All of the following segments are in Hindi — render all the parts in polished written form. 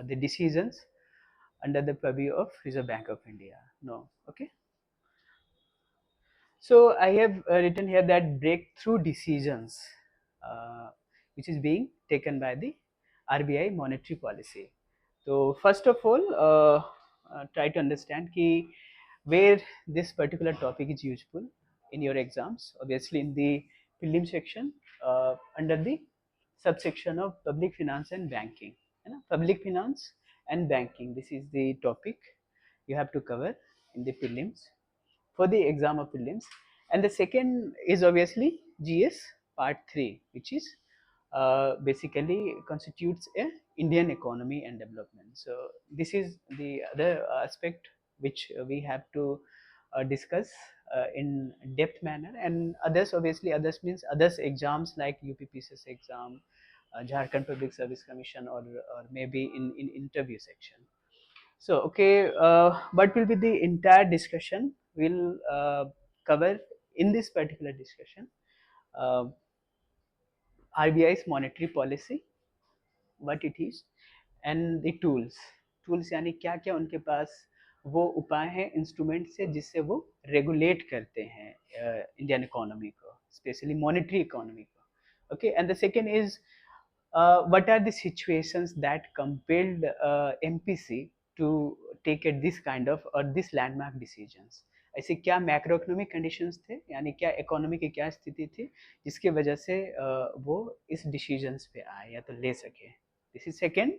the decisions under the purview of Reserve Bank of India. No, okay. So I have written here that breakthrough decisions, uh, which is being taken by the RBI monetary policy. So first of all, try to understand ki where this particular topic is useful in your exams. Obviously, in the prelim section, under the subsection of public finance and banking. Public finance and banking. This is the topic you have to cover in the prelims for the exam of prelims. And the second is obviously GS part 3, which is basically constitutes a Indian economy and development. So this is the other aspect which we have to discuss in depth manner. And others, obviously others means others exams like UPPCS exam, Jharkhand Public Service Commission, or maybe in interview section. So, okay, what will be the entire discussion? We'll cover in this particular discussion uh, RBI's monetary policy, what it is, and the tools. Tools यानी क्या क्या उनके पास वो उपाय हैं इंस्ट्रूमेंट से जिससे वो रेगुलेट करते हैं इंडियन इकोनॉमी को, स्पेशली मॉनेटरी इकोनॉमी को. Okay, and the second is what are the situations that compelled MPC to take at this kind of or this landmark decisions. ऐसे क्या मैक्रो इकोनॉमिक कंडीशंस थे, यानी क्या इकोनॉमी की क्या स्थिति थी जिसकी वजह से वो इस डिसीजंस पे आए या तो ले सके. This is second.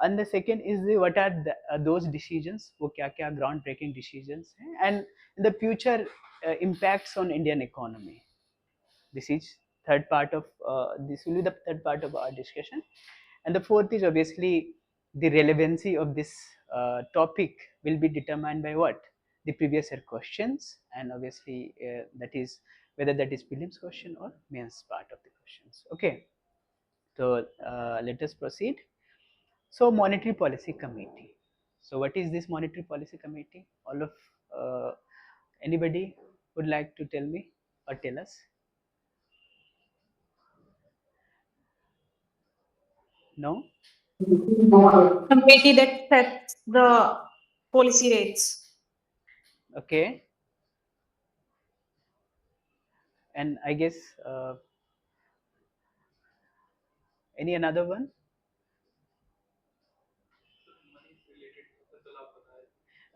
And the second is what are those decisions, वो क्या क्या ground breaking decisions हैं, and the future impacts on Indian economy. This is third part of this will be the third part of our discussion. And the fourth is obviously the relevancy of this topic will be determined by what the previous year questions, and obviously that is whether that is prelims question or mains part of the questions. Okay, so let us proceed. So monetary policy committee. So what is this monetary policy committee? All of anybody would like to tell me or tell us? No. Committee that sets the policy rates. Okay. And I guess any another one?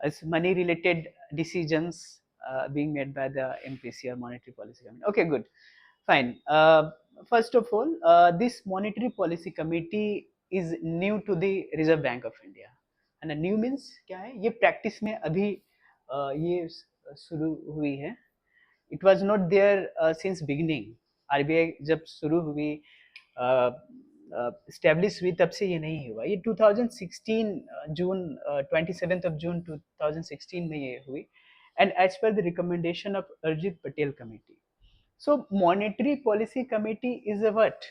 As money related decisions being made by the MPC or monetary policy committee. Okay, good, fine. First of all, this monetary policy committee is new to the Reserve Bank of India. And new means क्या है, ये practice में अभी ये शुरू हुई है. It was not there since beginning. RBI जब शुरू हुई स्टैब्लिश हुई तब से ये नहीं हुआ. ये 2016 जून 27th of June 2016 में ये हुई. And as per the recommendation of Arjit Patel committee. So monetary policy committee is a what?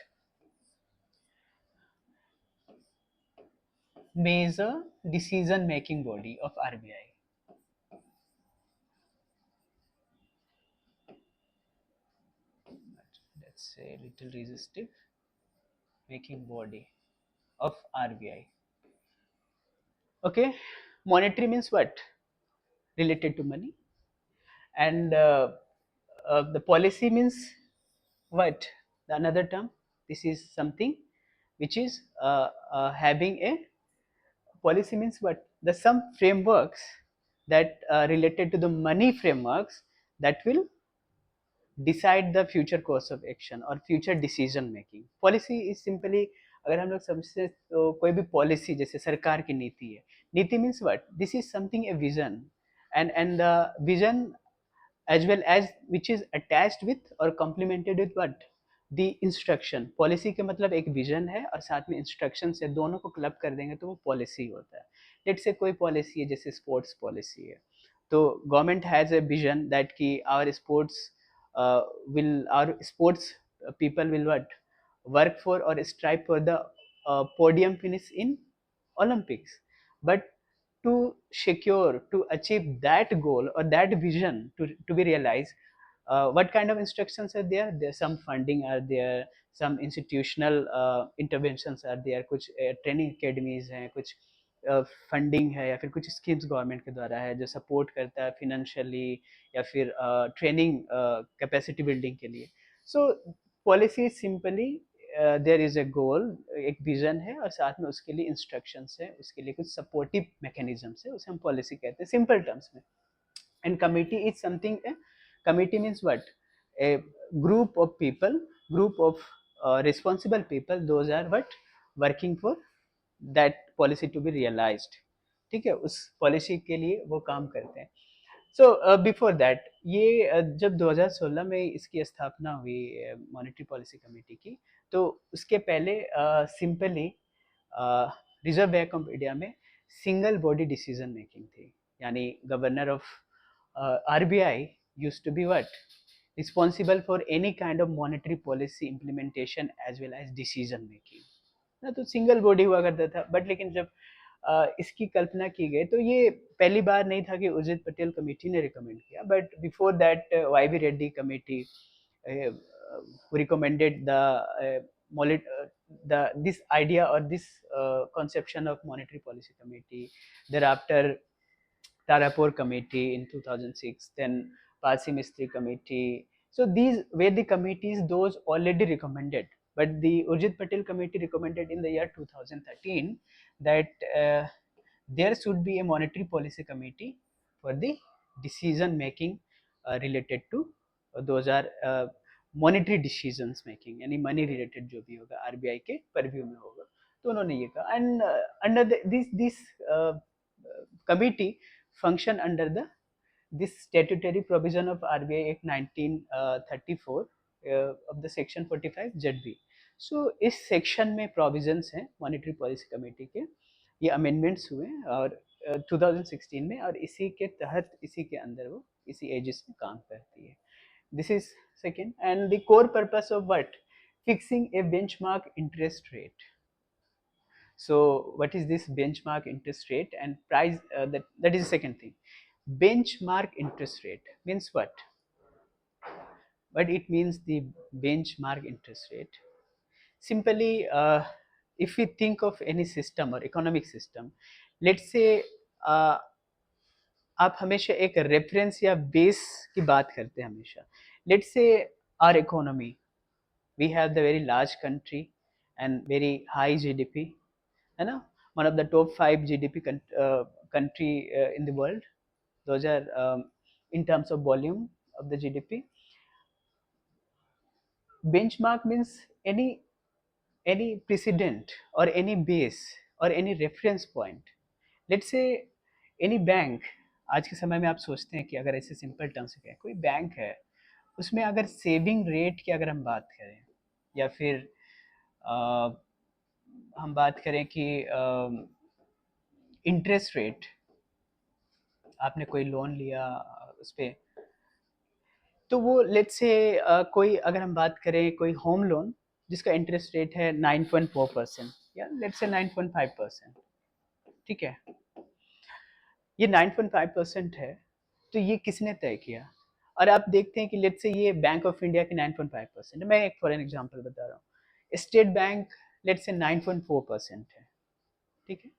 Major decision making body of RBI. Let's say little resistive making body of RBI. Okay, monetary means what? Related to money. And the policy means what? The another term. This is something which is having a policy means what? The some frameworks that related to the money frameworks that will decide the future course of action or future decision making. Policy is simply, अगर हम लोग समझते तो कोई भी पॉलिसी जैसे सरकार की नीति है. नीति means what? This is something a vision, and the vision as well as which is attached with or complemented with what? The instruction. Policy के मतलब एक विजन है और साथ में इंस्ट्रक्शन है, दोनों को क्लब कर देंगे तो वो पॉलिसी होता है. लेट से कोई पॉलिसी है जैसे स्पोर्ट्स पॉलिसी है, तो government has a vision that कि our sports will our sports people will what? Work for or strive for the podium finish in Olympics. But to secure, to achieve that goal or that vision to be realized, what kind of instructions are there? There's some funding are there, some institutional interventions are there, कुछ training academies हैं, कुछ फंडिंग है, या फिर कुछ स्कीम्स गवर्नमेंट के द्वारा है जो सपोर्ट करता है फिनेंशियली, या फिर ट्रेनिंग कैपेसिटी बिल्डिंग के लिए. So policy simply there is a goal, एक विजन है, और साथ में उसके लिए इंस्ट्रक्शंस है, उसके लिए कुछ सपोर्टिव मैकेनिज्म्स है, उसे हम पॉलिसी कहते हैं सिंपल टर्म्स में. And committee is something, committee means what? A group of people, group of responsible people, those are what working for that policy to be realized. ठीक है, उस पॉलिसी के लिए वो काम करते हैं. सो बिफोर दैट, ये जब 2016 में इसकी स्थापना हुई मॉनेटरी पॉलिसी कमेटी की, तो उसके पहले simply reserve bank of India में सिंगल बॉडी डिसीजन मेकिंग थी, यानी governor of RBI used to be what? Responsible for any kind of monetary policy implementation as well as decision making. ना तो सिंगल बॉडी हुआ करता था, बट लेकिन जब इसकी कल्पना की गई तो ये पहली बार नहीं था कि उर्जित पटेल कमेटी ने रिकमेंड किया, but before that YV Reddy committee recommended this idea or this conception of monetary policy committee. Thereafter Tarapur Committee in 2006, then Parsi Mistri Committee. So these were the committees those already recommended. But the Urjit Patel Committee recommended in the year 2013 that there should be a monetary policy committee for the decision making related to those are monetary decisions making, यानी money related जो भी होगा RBI के purview में होगा. तो उन्होंने ये कहा, and under this committee function under this statutory provision of RBI Act 1934 of the section 45 ZB. So इस सेक्शन में प्रोविजंस हैं मॉनेटरी पॉलिसी कमेटी के, ये अमेंडमेंट्स हुए और 2016 में, और इसी के तहत इसी के अंदर वो इसी एजेस में काम करती है. This is second. And the core purpose of what? Fixing A benchmark interest rate. So what is this benchmark interest rate and price? That is the second thing. Benchmark interest rate means what? What it means, the benchmark interest rate? Simply, if we think of any system or economic system, let's say आप हमेशा एक रेफरेंस या बेस की बात करते हैं हमेशा. Let's say our economy, we have the very large country and very high GDP, है ना, one of the top 5 GDP country in the world. Those are in terms of volume of the GDP. Benchmark means any precedent or any base or any reference point. Let's say any bank. आज के समय में आप सोचते हैं कि अगर ऐसे सिंपल टर्म से कहें, कोई बैंक है, उसमें अगर सेविंग रेट की अगर हम बात करें, या फिर हम बात करें कि इंटरेस्ट रेट, आपने कोई लोन लिया उस पर, तो वो लेट्स से कोई अगर हम बात करें कोई होम लोन जिसका इंटरेस्ट रेट है 9.4% या लेट्स से 9.5%, ठीक है, ये 9.5% है, तो ये किसने तय किया? और आप देखते हैं कि लेट्स से ये बैंक ऑफ इंडिया की 9.5% है, मैं एक फॉर एन एग्जांपल बता रहा हूँ. स्टेट बैंक लेट्स से 9.4% है, ठीक है,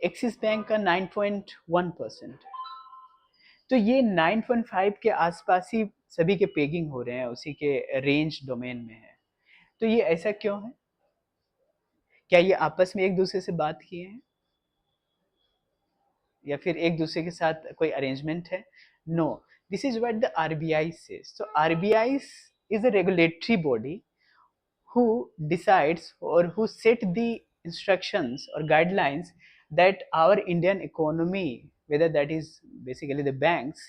एक्सिस बैंक का 9.1%. तो ये 9.5 के आसपास ही सभी के पेगिंग हो रहे हैं, उसी के रेंज डोमेन में है. तो ये ऐसा क्यों है? क्या ये आपस में एक दूसरे से बात किए हैं, या फिर एक दूसरे के साथ कोई अरेंजमेंट है? No, this is what the RBI says. So RBI is a regulatory body who decides or who set the instructions or guidelines that our Indian economy, whether that is basically the banks,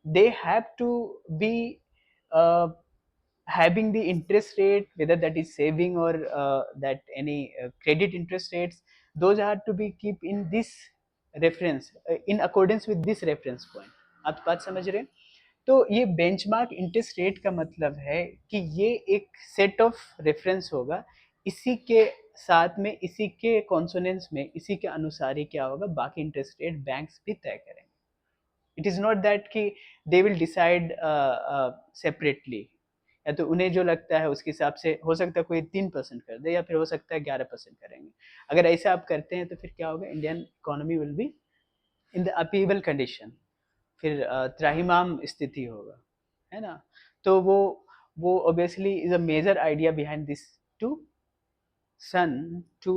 they have to be having the interest rate, whether that is saving or that any credit interest rates, those are to be keep in this reference, in accordance with this reference point. आप बात समझ रहे हैं? तो ये बेंचमार्क इंटरेस्ट रेट का मतलब है कि ये एक सेट ऑफ रेफरेंस होगा, इसी के साथ में, इसी के कॉन्सोनेंस में, इसी के अनुसार ही क्या होगा, बाकी इंटरेस्ट रेट बैंक्स भी तय करेंगे. इट इज़ नॉट दैट कि दे विल डिसाइड सेपरेटली, या तो उन्हें जो लगता है उसके हिसाब से हो सकता है कोई 3% कर दे या फिर हो सकता है 11% करेंगे। अगर ऐसा आप करते हैं तो फिर क्या होगा, Indian economy will be in the pitiable condition, फिर त्राहिमाम स्थिति होगा, है ना। तो वो obviously is a major idea behind this to सन to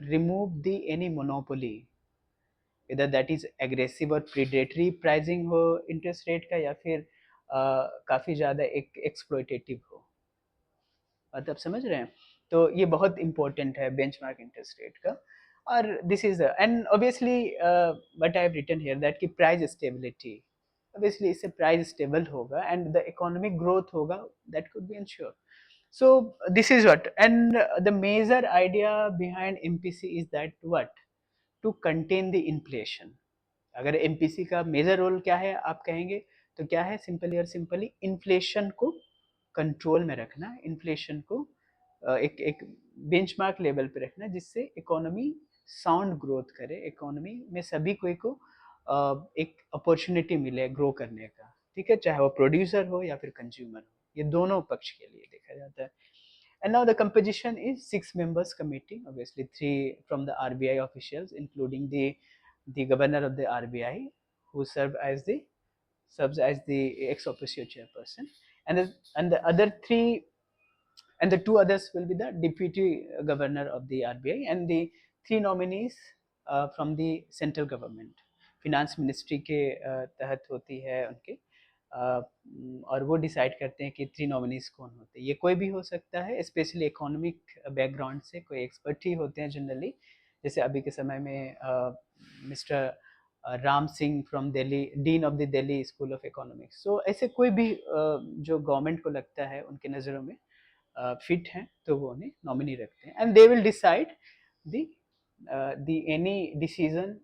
remove the any monopoly, इधर दैट इज एग्रेसिव और प्रीडेटरी प्राइसिंग हो इंटरेस्ट रेट का, या फिर काफ़ी ज़्यादा एक एक्सप्लॉयटेटिव हो। बात आप समझ रहे हैं। तो ये बहुत इंपॉर्टेंट है बेंचमार्क इंटरेस्ट रेट का। और this is and obviously what I have written here that कि प्राइस स्टेबिलिटी, ऑब्वियसली इससे प्राइस स्टेबल होगा एंड द इकोनॉमिक ग्रोथ होगा, that could be insure. So this is what, and the major idea behind MPC is that what, to contain the inflation। अगर एमपीसी का मेजर रोल क्या है आप कहेंगे, तो क्या है, सिंपली और सिंपली इन्फ्लेशन को कंट्रोल में रखना, इन्फ्लेशन को एक एक बेंचमार्क लेवल पे रखना, जिससे इकोनॉमी साउंड ग्रोथ करे, इकोनॉमी में सभी कोई को एक अपॉर्चुनिटी मिले ग्रो करने का, ठीक है, चाहे वो प्रोड्यूसर हो या फिर कंज्यूमर हो, ये दोनों पक्ष के लिए देखा जाता है। And now the composition is 6 members committee, obviously 3 from the RBI officials, including the governor of the RBI, who serves as the ex officio chairperson, and the other 3, and the 2 others will be the deputy governor of the RBI and the 3 nominees from the central government, finance ministry के तहत होती है उनके, और वो डिसाइड करते हैं कि 3 नॉमिनीज कौन होते हैं। ये कोई भी हो सकता है, स्पेशली इकोनॉमिक बैकग्राउंड से कोई एक्सपर्ट ही होते हैं जनरली, जैसे अभी के समय में mister Ram Singh from Delhi, dean of the Delhi School of Economics. So ऐसे कोई भी जो गवर्नमेंट को लगता है उनके नज़रों में फिट हैं, तो वो उन्हें नॉमिनी रखते हैं, and they will decide the any decision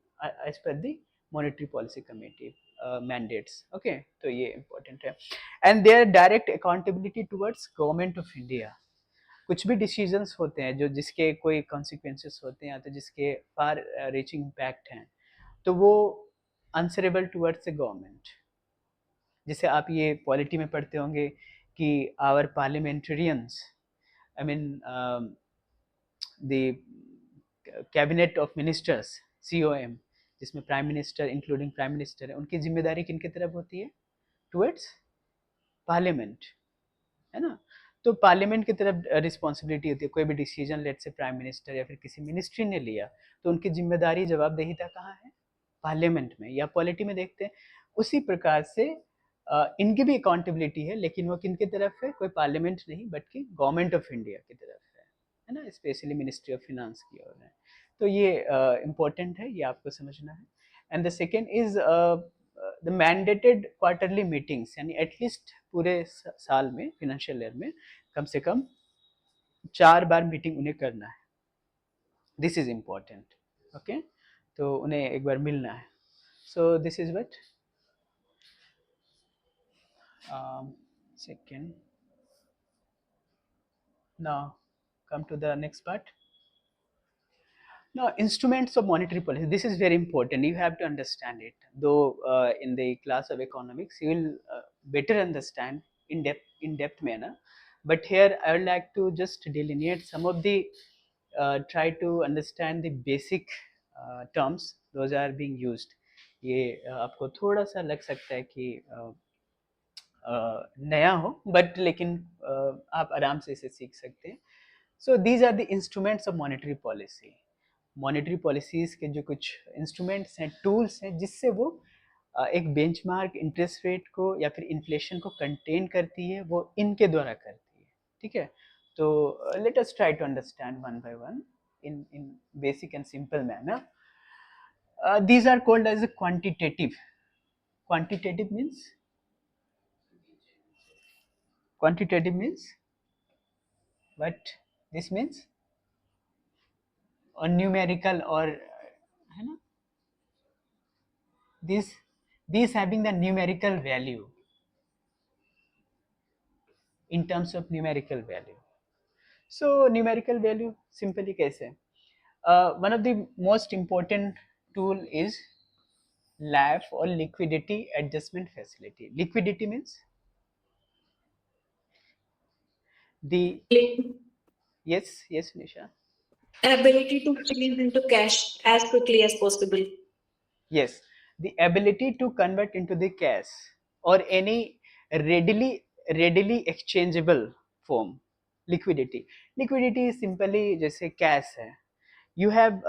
as per the monetary policy committee mandates. Okay, तो ये इंपॉर्टेंट है, and there direct accountability towards government of India. कुछ भी डिसीजंस होते हैं जो जिसके कोई कॉन्सिक्वेंसेस होते हैं या तो जिसके फार रीचिंग इम्पैक्ट हैं, तो वो आंसरेबल टुवर्ड्स द गवर्नमेंट। जैसे आप ये पॉलिटी में पढ़ते होंगे कि our parliamentarians, I mean the cabinet of ministers, COM, जिसमें prime minister including prime minister है, उनकी जिम्मेदारी किनकी तरफ होती है, टुवर्ड्स पार्लियामेंट, है ना। तो पार्लियामेंट की तरफ रिस्पॉन्सिबिलिटी होती है, कोई भी डिसीजन लेट से प्राइम मिनिस्टर या फिर किसी मिनिस्ट्री ने लिया, तो उनकी जिम्मेदारी जवाबदेहिता कहाँ है, पार्लियामेंट में या पॉलिटी में देखते हैं। उसी प्रकार से इनकी भी अकाउंटेबिलिटी है, लेकिन वो किन की तरफ है, कोई पार्लियामेंट नहीं बल्कि गवर्नमेंट ऑफ इंडिया की तरफ है ना, स्पेशली मिनिस्ट्री ऑफ फिनांस की ओर है। तो ये इम्पोर्टेंट है, ये आपको समझना है। And the second is the mandated quarterly meetings, यानी एटलीस्ट पूरे साल में, फिनेंशियल ईयर में कम से कम 4 बार मीटिंग उन्हें करना है। दिस इज इम्पोर्टेंट, ओके, तो उन्हें एक बार मिलना है। सो this is what second, now come to the next part. Now, instruments of monetary policy, this is very important, you have to understand it, though in the class of economics you will better understand in depth manner, but here I would like to just delineate some of the try to understand the basic terms those are being used। ये आपको थोड़ा सा लग सकता है कि नया हो, बट लेकिन आप आराम से इसे सीख सकते हैं। So these are the instruments of monetary policy. Monetary policies के जो कुछ इंस्ट्रूमेंट्स हैं, टूल्स हैं, जिससे वो एक बेंचमार्क इंटरेस्ट रेट को या फिर इन्फ्लेशन को कंटेन करती है, वो इनके द्वारा करती है, ठीक है। तो let us try to understand one by one in basic and simple manner। These are called as a quantitative। Quantitative means, quantitative means what this means, or numerical, or है ना, this having the numerical value, in terms of numerical value। So numerical value simply कैसे, one of the most important tool is LAF or liquidity adjustment facility. Liquidity means the, yes, Nisha. Ability to change into cash as quickly as possible. Yes, the ability to convert into the cash or any readily exchangeable form. Liquidity. Liquidity is simply जैसे cash है. You have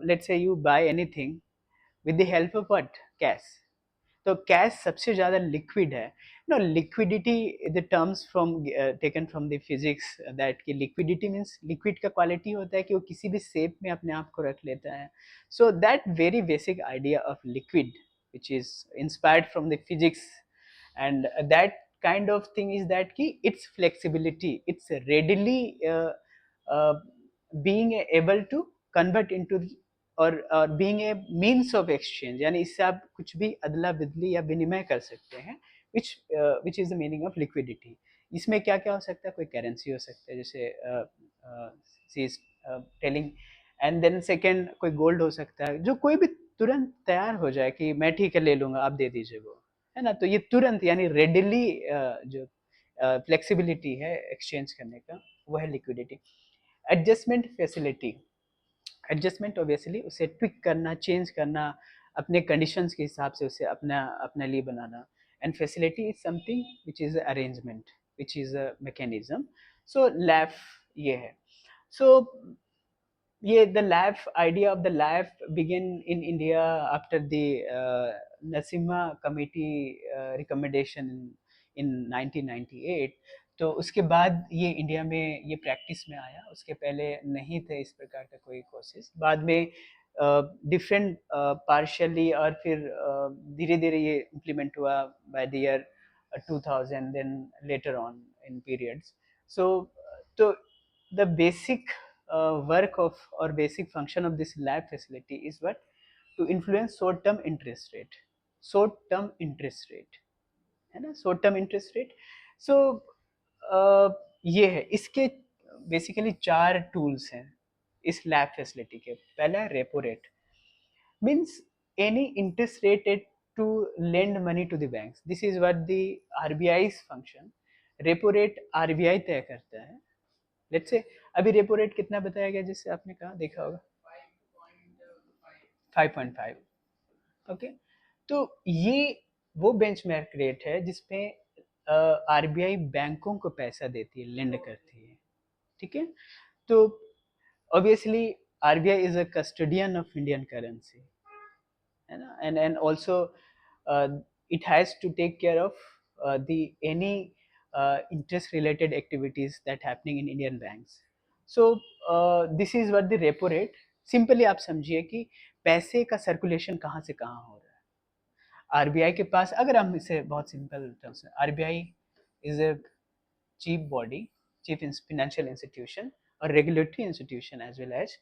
let's say you buy anything with the help of what? Cash. तो कैश सबसे ज़्यादा लिक्विड है. No liquidity the terms from taken from the physics that कि लिक्विडिटी मीन्स लिक्विड का क्वालिटी होता है कि वो किसी भी शेप में अपने आप को रख लेता है. So that very basic idea of liquid which is inspired from the physics and that kind of thing is that ki its flexibility, it's readily uh, being able to convert into और being a means of exchange, यानी इससे आप कुछ भी अदला बदली या विनिमय कर सकते हैं. Which is the meaning of liquidity. इसमें क्या क्या हो सकता है? कोई करेंसी हो सकता है जैसे she is telling. And then second कोई गोल्ड हो सकता है जो कोई भी तुरंत तैयार हो जाए कि मैं ठीक है ले लूंगा, आप दे दीजिए वो, है ना. तो ये तुरंत यानी रेडिली जो फ्लेक्सिबिलिटी है एक्सचेंज करने का, वो है liquidity. Adjustment facility. Adjustment obviously उसे ट्विक करना, चेंज करना, अपने कंडीशंस के हिसाब से उसे अपना अपने लिए बनाना. And facility is something which is arrangement, which is a mechanism. So लैफ ये है. सो ये the LAF idea of the LAF began in India after the Nasimha committee recommendation in 1998. तो उसके बाद ये इंडिया में ये प्रैक्टिस में आया. उसके पहले नहीं थे इस प्रकार का कोई कोशिश. बाद में डिफरेंट पार्शियली और फिर धीरे धीरे ये इम्प्लीमेंट हुआ by the year 2000, then later on in periods. So तो the basic work of or basic function of this lab facility is what? To influence short term interest rate. Short term interest rate, है ना. Short term interest rate. So ये है इसके बेसिकली 4 टूल्स हैं इस लैब फैसिलिटी के. पहला है repo rate. Means any interest rate to lend money to the banks. This is what the RBI's function. Repo rate RBI तय करता है. लेट्स से अभी रेपो रेट कितना बताया गया जिससे आपने कहा देखा होगा? 5.5. ओके. तो ये वो बेंचमार्क रेट है जिसपे आरबीआई बैंकों को पैसा देती है, लेंड करती है. ठीक है. तो obviously RBI is a custodian of Indian currency, है ना. And also it has to take care of the any interest related activities that happening in Indian banks. So this is what the repo rate. Simply आप समझिए कि पैसे का सर्कुलेशन कहाँ से कहाँ हो रहा है. आरबीआई के पास, अगर हम इसे बहुत सिंपल टर्म्स में, RBI is a chief body, chief financial institution or regulatory institution, as well as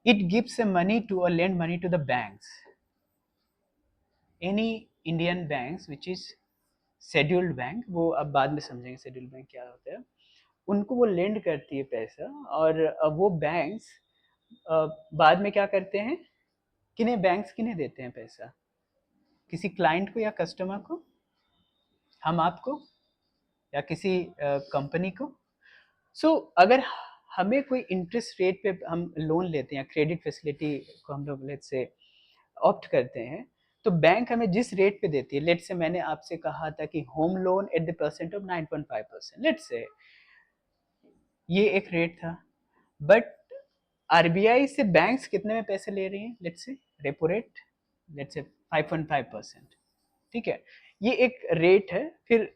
it gives a money to or lend money to the banks. Any Indian banks which is scheduled bank, वो अब बाद में समझेंगे शेड्यूल्ड बैंक क्या होता है, उनको वो लेंड करती है पैसा. और वो बैंक्स बाद में क्या करते हैं, किन्हें बैंक्स किन्हें देते हैं पैसा? किसी क्लाइंट को या कस्टमर को, हम आपको, या किसी कंपनी को. सो अगर हमें कोई इंटरेस्ट रेट पे हम लोन लेते हैं, क्रेडिट फैसिलिटी को हम लोग लेट्स से ऑप्ट करते हैं, तो बैंक हमें जिस रेट पे देती है, लेट्स से मैंने आपसे कहा था कि home loan at the percent of 9.5%, let's say ये एक रेट था. बट आरबीआई से बैंक्स कितने में पैसे ले रही हैं? Let's say repo rate, let's say 5.5%. ठीक है. ये एक रेट है. फिर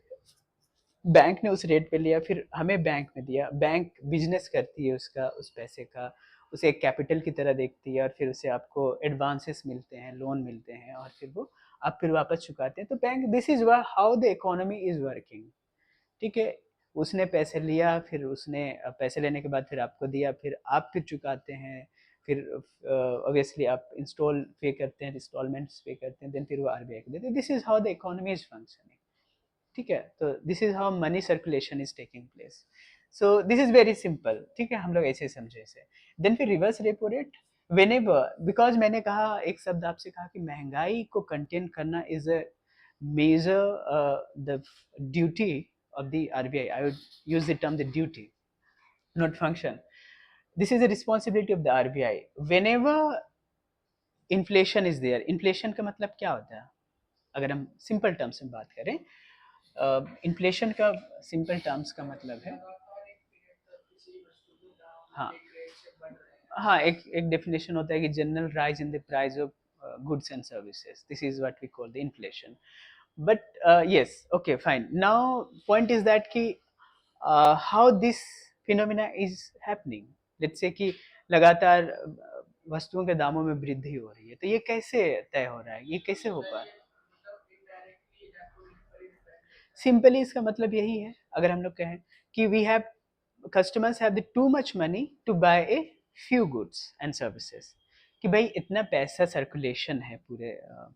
बैंक ने उस रेट पे लिया, फिर हमें बैंक में दिया. बैंक बिजनेस करती है उसका, उस पैसे का, उसे एक कैपिटल की तरह देखती है, और फिर उसे आपको एडवांसेस मिलते हैं, लोन मिलते हैं, और फिर वो आप फिर वापस चुकाते हैं. तो bank, this is how the economy is working. ठीक है. उसने पैसे लिया, फिर उसने पैसे लेने के बाद फिर आपको दिया, फिर आप फिर चुकाते हैं, फिर ऑब्वियसली आप इंस्टॉल पे करते हैं, इंस्टॉलमेंट्स पे करते हैं, देन फिर वो आरबीआई को देते हैं. This is how the economy is functioning. ठीक है. तो this is how many circulation is taking place. So this is very simple. ठीक है, हम लोग ऐसे समझे इसे. देन फिर reverse repo rate. whenever, because मैंने कहा एक शब्द आपसे कहा कि महंगाई को कंटेन करना is a measure the duty of the RBI. I would use the term the duty, not function. This is a responsibility of the RBI. Whenever inflation is there, inflation का मतलब क्या होता है? अगर हम सिंपल टर्म्स में बात करें, इन्फ्लेशन का सिंपल टर्म्स का मतलब है, हाँ हाँ, एक डेफिनेशन होता है कि general rise in the price of goods and services. This is what we call the inflation. But yes, okay, fine. Now point is that कि how this phenomena is happening. Let's say कि लगातार वस्तुओं के दामों में वृद्धि हो रही है, तो ये कैसे तय हो रहा है, ये कैसे हो पा रहा है? सिंपली इसका मतलब यही है, अगर हम लोग कहें कि we have customers have the too much money to buy a few goods and services, कि भाई इतना पैसा सर्कुलेशन है पूरे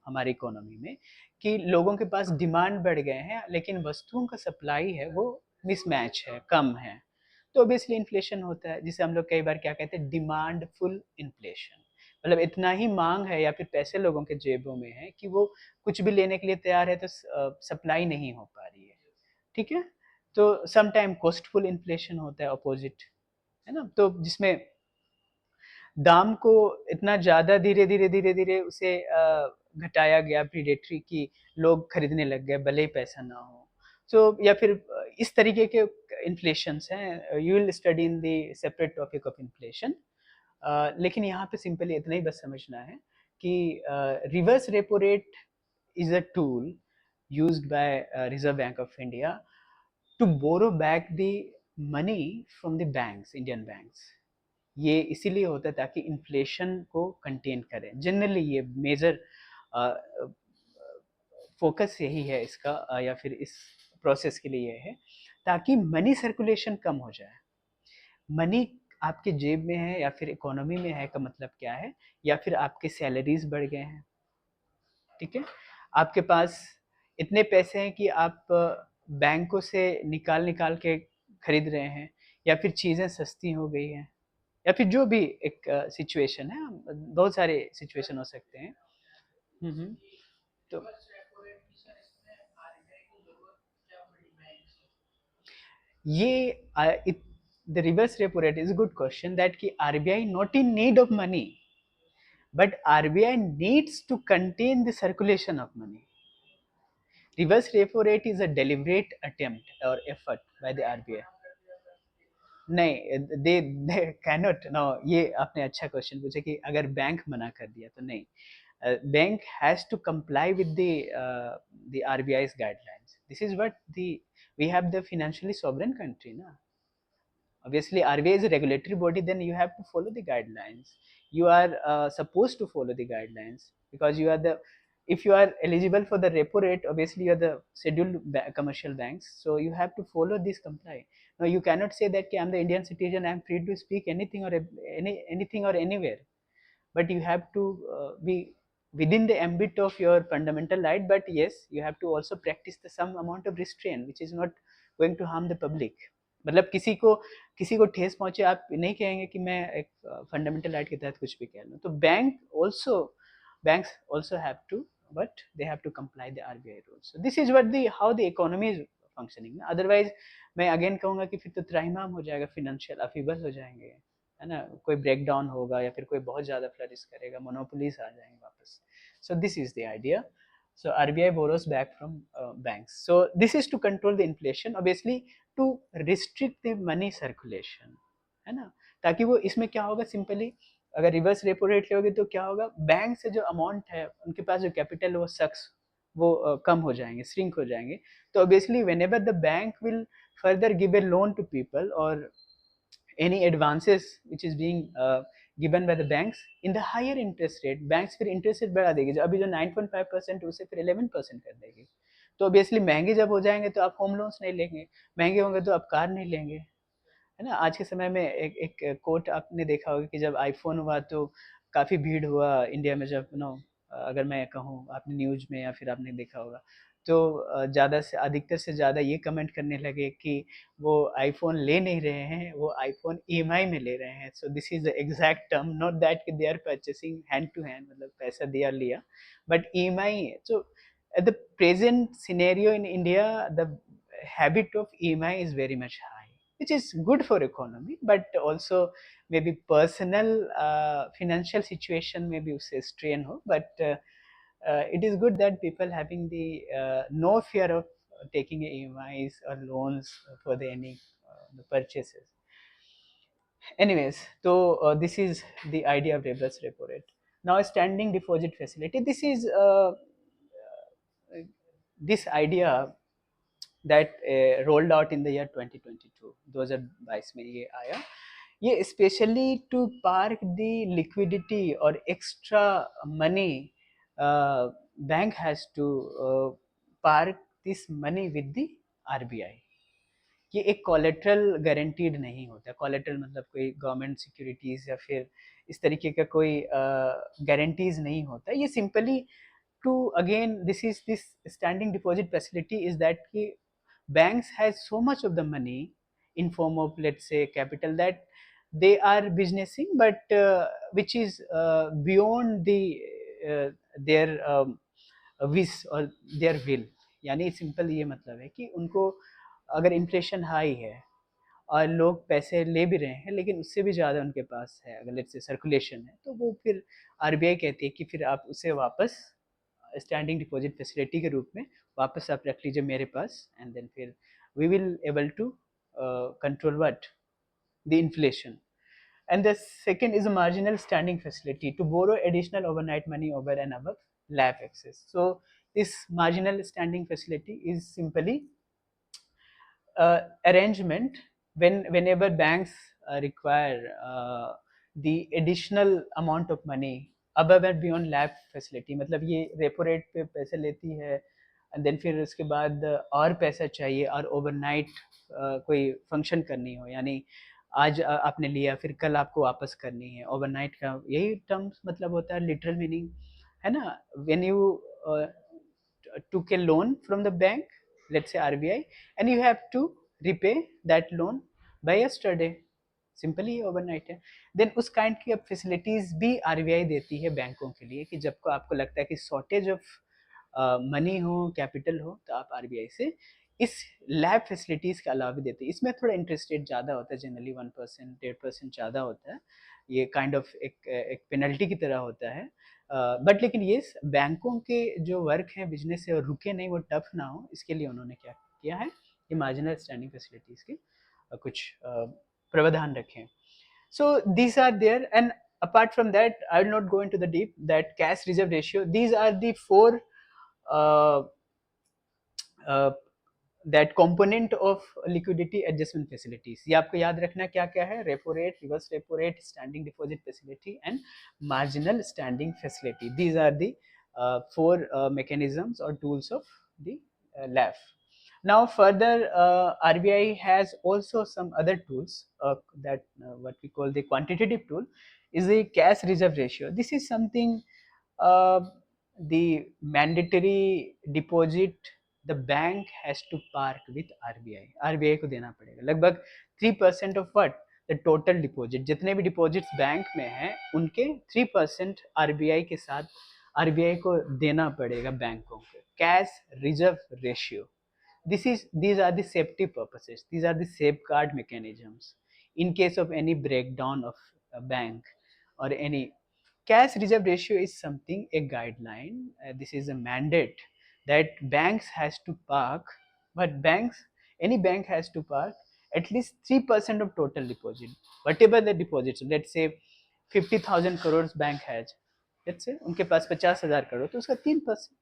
हमारी इकोनॉमी में कि लोगों के पास डिमांड बढ़ गए हैं, लेकिन वस्तुओं का सप्लाई है वो मिसमैच है, कम है। तो ऑब्वियसली इन्फ्लेशन होता है, जिसे हम लोग कई बार क्या कहते हैं, डिमांड फुल इन्फ्लेशन। मतलब इतना ही मांग है या फिर पैसे लोगों के जेबों में है कि वो कुछ भी लेने के लिए तैयार है, तो सप्लाई नहीं हो पा रही है। ठीक है, तो सम टाइम कॉस्टफुल इन्फ्लेशन होता है, अपोजिट, है ना, तो जिसमें दाम को इतना ज़्यादा धीरे धीरे उसे घटाया गया प्रीडेटरी कि लोग खरीदने लग गए भले ही पैसा ना हो। सो या फिर इस तरीके के इन्फ्लेशंस हैं, you will study in the separate topic of inflation. लेकिन यहाँ पे सिंपली इतना ही बस समझना है कि reverse repo rate is a tool used by Reserve Bank of India to borrow back the money from the banks, Indian banks. ये इसीलिए होता है ताकि इन्फ्लेशन को कंटेन करें। जनरली ये मेजर फोकस यही है इसका, या फिर इस प्रोसेस के लिए ये है ताकि मनी सर्कुलेशन कम हो जाए। मनी आपके जेब में है या फिर इकोनॉमी में है का मतलब क्या है, या फिर आपके सैलरीज बढ़ गए हैं, ठीक है, आपके पास इतने पैसे हैं कि आप बैंकों से निकाल निकाल के खरीद रहे हैं, या फिर चीज़ें सस्ती हो गई हैं, या फिर जो भी एक सिचुएशन है, बहुत सारे सिचुएशन हो सकते हैं। हम्म, तो ये the reverse repo rate is a good question, that ki RBI not in need of money, but RBI needs to contain the circulation of money. Reverse repo rate is a deliberate attempt or effort by the RBI. नहीं, दे कैनॉट नो, ये आपने अच्छा क्वेश्चन पूछा कि अगर बैंक मना कर दिया तो नहीं, bank has to comply with the RBI's guidelines. This is what we have the financially sovereign country, na. Obviously RBI is a regulatory body, then you have to follow the guidelines. You are supposed to follow the guidelines because you are the, if you are eligible for the repo rate, obviously you are the scheduled commercial banks, so you have to follow this, comply. Now you cannot say that I'm the Indian citizen, I'm free to speak anything or anything or anywhere, but you have to be within the ambit of your fundamental right, but yes, you have to also practice the some amount of restraint which is not going to harm the public. मतलब किसी को ठेस पहुंचे, आप नहीं कहेंगे कि मैं एक फंडामेंटल राइट के तहत कुछ भी कह लूँ, तो banks also have to, but they have to comply the RBI rules. So this is what the how the economy is functioning. Otherwise मैं अगेन कहूँगा कि फिर तो त्राहिमाम हो जाएगा, फिनेंशियल अफीबस हो जाएंगे, है ना, कोई ब्रेक डाउन होगा या फिर कोई बहुत ज़्यादा फ्लरिश करेगा, मोनोपोलीज आ जाएंगे वापस। सो this is the idea. So RBI borrows back from banks. So this is to control the inflation, obviously to restrict the money circulation, है ना, ताकि वो इसमें क्या होगा, सिंपली अगर रिवर्स रेपो रेट लोगे तो क्या होगा, बैंक से जो अमाउंट है उनके पास जो कैपिटल है वो वो कम हो जाएंगे, श्रिंक हो जाएंगे। तो obviously when ever the bank will further give a loan to people or any advances which is being given by the banks in the higher interest rate, banks फिर इंटरेस्ट रेट बढ़ा देगी, जो अभी जो 9.5% उसे फिर 11% कर देगी। तो ऑब्वियसली महंगे जब हो जाएंगे तो आप होम लोन्स नहीं लेंगे, महंगे होंगे तो आप कार नहीं लेंगे, है ना। आज के समय में एक एक कोट आपने देखा होगा कि जब आईफोन हुआ तो काफ़ी भीड़ हुआ इंडिया में, जब नो, अगर मैं कहूँ आपने न्यूज़ में या फिर आपने देखा होगा, तो ज़्यादा से अधिकतर से ज़्यादा ये कमेंट करने लगे कि वो आईफ़ोन ले नहीं रहे हैं, वो आईफ़ोन ईएमआई में ले रहे हैं। So this is the exact term, not that कि they are purchasing hand to hand, मतलब पैसा दिया लिया, बट ईएमआई है। सो at the present scenario in India, the habit of EMI is very much high, which is good for economy, but also maybe personal financial situation maybe usse strain ho. But it is good that people having the no fear of taking EMIs or loans for the any the purchases. Anyways, so this is the idea of reverse repo rate. Now, standing deposit facility. This is this idea that rolled out in the year 2022, 2022 में ये आया. ये specially to park the liquidity और extra money, bank has to park this money with the RBI. ये एक कोलेट्रल गारंटीड नहीं होता. कोलेट्रल मतलब कोई गवर्नमेंट सिक्योरिटीज या फिर इस तरीके का कोई गारंटीज नहीं होता. ये simply to again, this is this standing deposit facility is that ki banks has so much of the money in form of, let's say, capital, that they are businessing, but which is beyond the their wish or their will. यानी सिंपल ये मतलब है कि उनको अगर इन्फ्लेशन हाई है और लोग पैसे ले भी रहे हैं लेकिन उससे भी ज़्यादा उनके पास है, अगर लेट्स से सर्कुलेशन है, तो वो फिर आरबीआई कहती है कि फिर आप उसे वापस स्टैंडिंग डिपॉजिट फैसिलिटी के रूप में वापस आप रख लीजिए मेरे पास, एंड देन फिर we will able to control what the inflation. And the second is a marginal standing facility to borrow additional overnight money over and above LAP access. So this marginal standing facility is simply arrangement whenever banks require the additional amount of money above and beyond lap facility. मतलब ये रेपो रेट पे पैसे लेती है एंड देन फिर उसके बाद और पैसा चाहिए और ओवरनाइट कोई फंक्शन करनी हो, यानी आज आपने लिया फिर कल आपको वापस करनी है. ओवरनाइट का यही टर्म्स मतलब होता है, लिटरल मीनिंग है ना. When you took a loan from the bank, let's say RBI, and you have to repay that loan by yesterday. Simply overnight है. देन उस काइंड की अब फैसिलिटीज भी आरबीआई देती है बैंकों के लिए कि जब को आपको लगता है कि शॉर्टेज ऑफ मनी हो, कैपिटल हो, तो आप आरबीआई से इस लैब फैसिलिटीज के अलावा भी देते हैं. इसमें थोड़ा इंटरेस्ट रेट ज़्यादा होता है, जनरली 1%, 1.5% ज़्यादा होता है. ये काइंड ऑफ एक पेनल्टी की तरह होता है. बट लेकिन ये बैंकों के जो वर्क है, बिजनेस है, और रुके नहीं, वो टफ ना हो, इसके लिए उन्होंने क्या किया है, ये मार्जिनल स्टैंडिंग फैसिलिटीज के कुछ प्रावधान रखे. So these are there. And apart from that, I will not go into the deep that cash reserve ratio. These are the four uh, uh, that component of liquidity adjustment facilities. ये आपको याद रखना क्या क्या है. Repo rate, reverse repo rate, standing deposit facility and marginal standing facility. These are the four mechanisms or tools of the LAF. Now further, RBI has also some other tools that what we call the quantitative tool is the cash reserve ratio. This is something uh, the mandatory deposit the bank has to park with RBI. RBI को देना पड़ेगा लगभग 3% of what the total deposit. जितने भी deposits बैंक में हैं उनके 3% RBI के साथ आरबीआई को देना पड़ेगा बैंकों को. Cash reserve ratio. These are the safety purposes. These are the safeguard mechanisms in case of any breakdown of a bank or any. Cash reserve ratio is something, a guideline. This is a mandate that banks has to park, but any bank has to park at least 3% of total deposit, whatever the deposits. Let's say 50,000 crores bank has, let's say उनके पास 50,000 करोड़, तो उसका 3%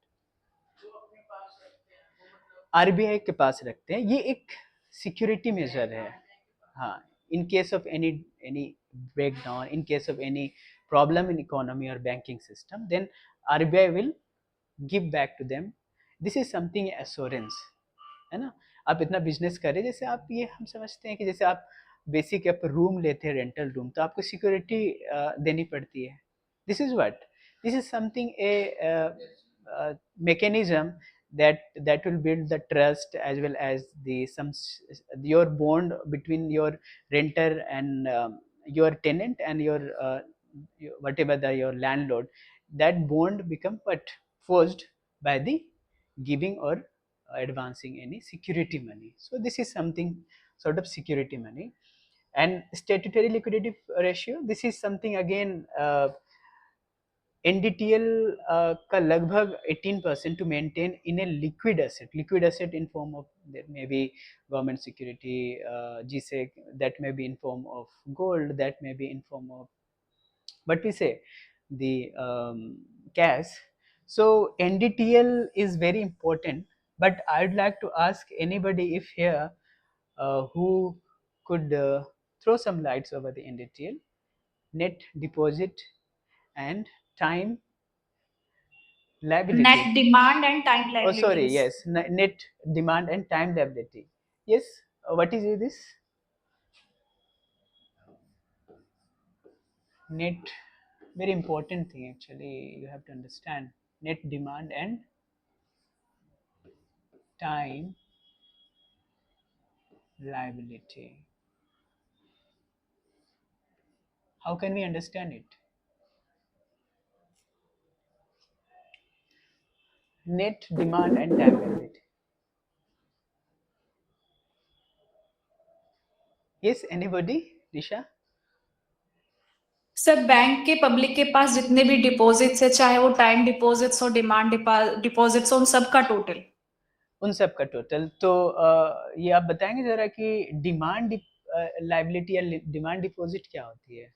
आरबीआई के पास रखते हैं. ये एक सिक्योरिटी मेजर है. हाँ, in case of any breakdown, in case of any problem in economy और banking system, then RBI will give back to them. This is something assurance, है ना. आप इतना बिजनेस करें, जैसे आप, ये हम समझते हैं कि जैसे आप बेसिक आप रूम लेते हैं, रेंटल रूम, तो आपको सिक्योरिटी देनी पड़ती है. This is what, this is something a mechanism that will build the trust, as well as the some your bond between your renter and your tenant and whatever your landlord. That bond become what forged by the giving or advancing any security money. So this is something sort of security money. And statutory liquidity ratio, this is something again, NDTL का लगभग 18% to maintain in a liquid asset in form of, that may be government security, GSEC, that may be in form of gold, that may be in form of what we say, the cash. So NDTL is very important, but I'd like to ask anybody if here who could throw some lights over the NDTL, net deposit and time liability. Net demand and time Oh, sorry, liabilities. yes, net demand and time liability. Yes, what is this? Net, very important thing actually, you have to understand. Net demand and time liability. How can we understand it? Net demand and time liability. Yes, anybody? Risha? Sir bank के पब्लिक के पास जितने भी डिपॉजिट्स है, चाहे वो टाइम डिपॉजिट्स हो, डिमांड डिपॉजिट्स हो, उन सब का टोटल। उन सब का टोटल। तो ये आप बताएंगे जरा कि डिमांड लाइबिलिटी या डिमांड डिपॉजिट क्या होती है?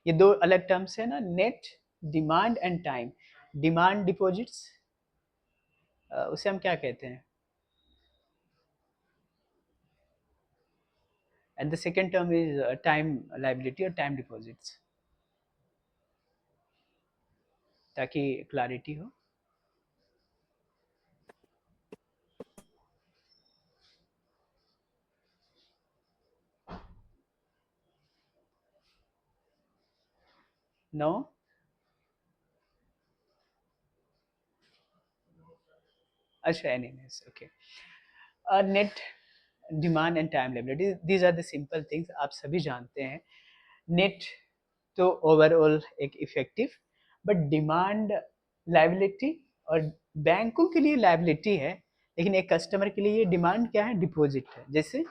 ये दो अलग टर्म्स है ना, net demand and time. Demand deposits उसे हम क्या कहते हैं? And the second term is time liability और टाइम डिपॉजिट्स, ताकि क्लैरिटी हो। नो? अच्छा, anyways, okay. Net demand and time liability, these are the simple things, आप सभी जानते हैं। नेट तो ओवरऑल एक इफेक्टिव, बट डिमांड लाइबिलिटी, और बैंकों के लिए लाइबिलिटी है, लेकिन एक कस्टमर के लिए ये डिमांड क्या है? डिपॉजिट है। जैसे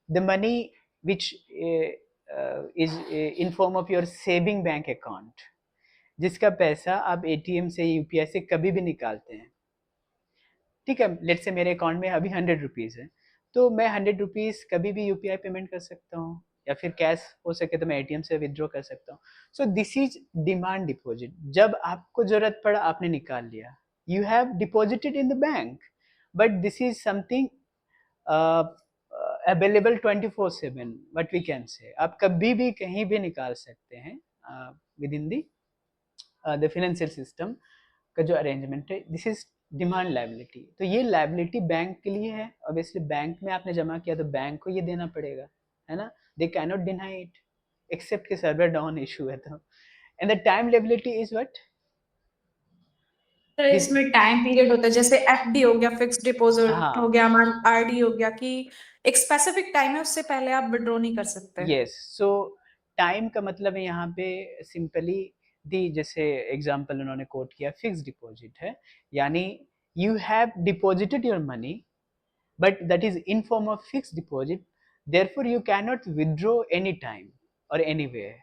the money which is in form of your saving bank account, जिसका पैसा आप एटीएम से, यूपीआई से कभी भी निकालते हैं। ठीक है, लेट से मेरे अकाउंट में अभी 100 रुपीज़ है, तो मैं 100 रुपीज़ कभी भी यूपीआई पेमेंट कर सकता हूँ, या फिर कैश हो सके तो मैं एटीएम से विड्रॉ कर सकता हूँ। So this is demand deposit. जब आपको जरूरत पड़ा आपने निकाल लिया, you have deposited in the bank, but this is something available 24/7, what we can say, आप कभी भी कहीं भी निकाल सकते हैं within the financial system का जो अरेंजमेंट है। This is demand liability. तो ये लाइबिलिटी बैंक के लिए है, ऑब्वियसली बैंक में आपने जमा किया तो बैंक को ये देना पड़ेगा, है ना? They can not deny it, except कि सर्वर डाउन इशू है तो। And the time liability is what? Sir इसमें टाइम पीरियड होता है, जैसे एफडी हो गया, फिक्स्ड डिपॉजिट हो हाँ, गया, मान आरडी हो गया, कि एक स्पेसिफिक टाइम है, उससे पहले आप विड्रॉ नहीं कर सकते। यस। सो टाइम का मतलब है यहाँ पे सिंपली दी, जैसे एग्जांपल उन्होंने कोट किया, फिक्स डिपॉजिट है, यानी you have deposited your money, but that is in form of fixed deposit, therefore you cannot withdraw any time or anywhere।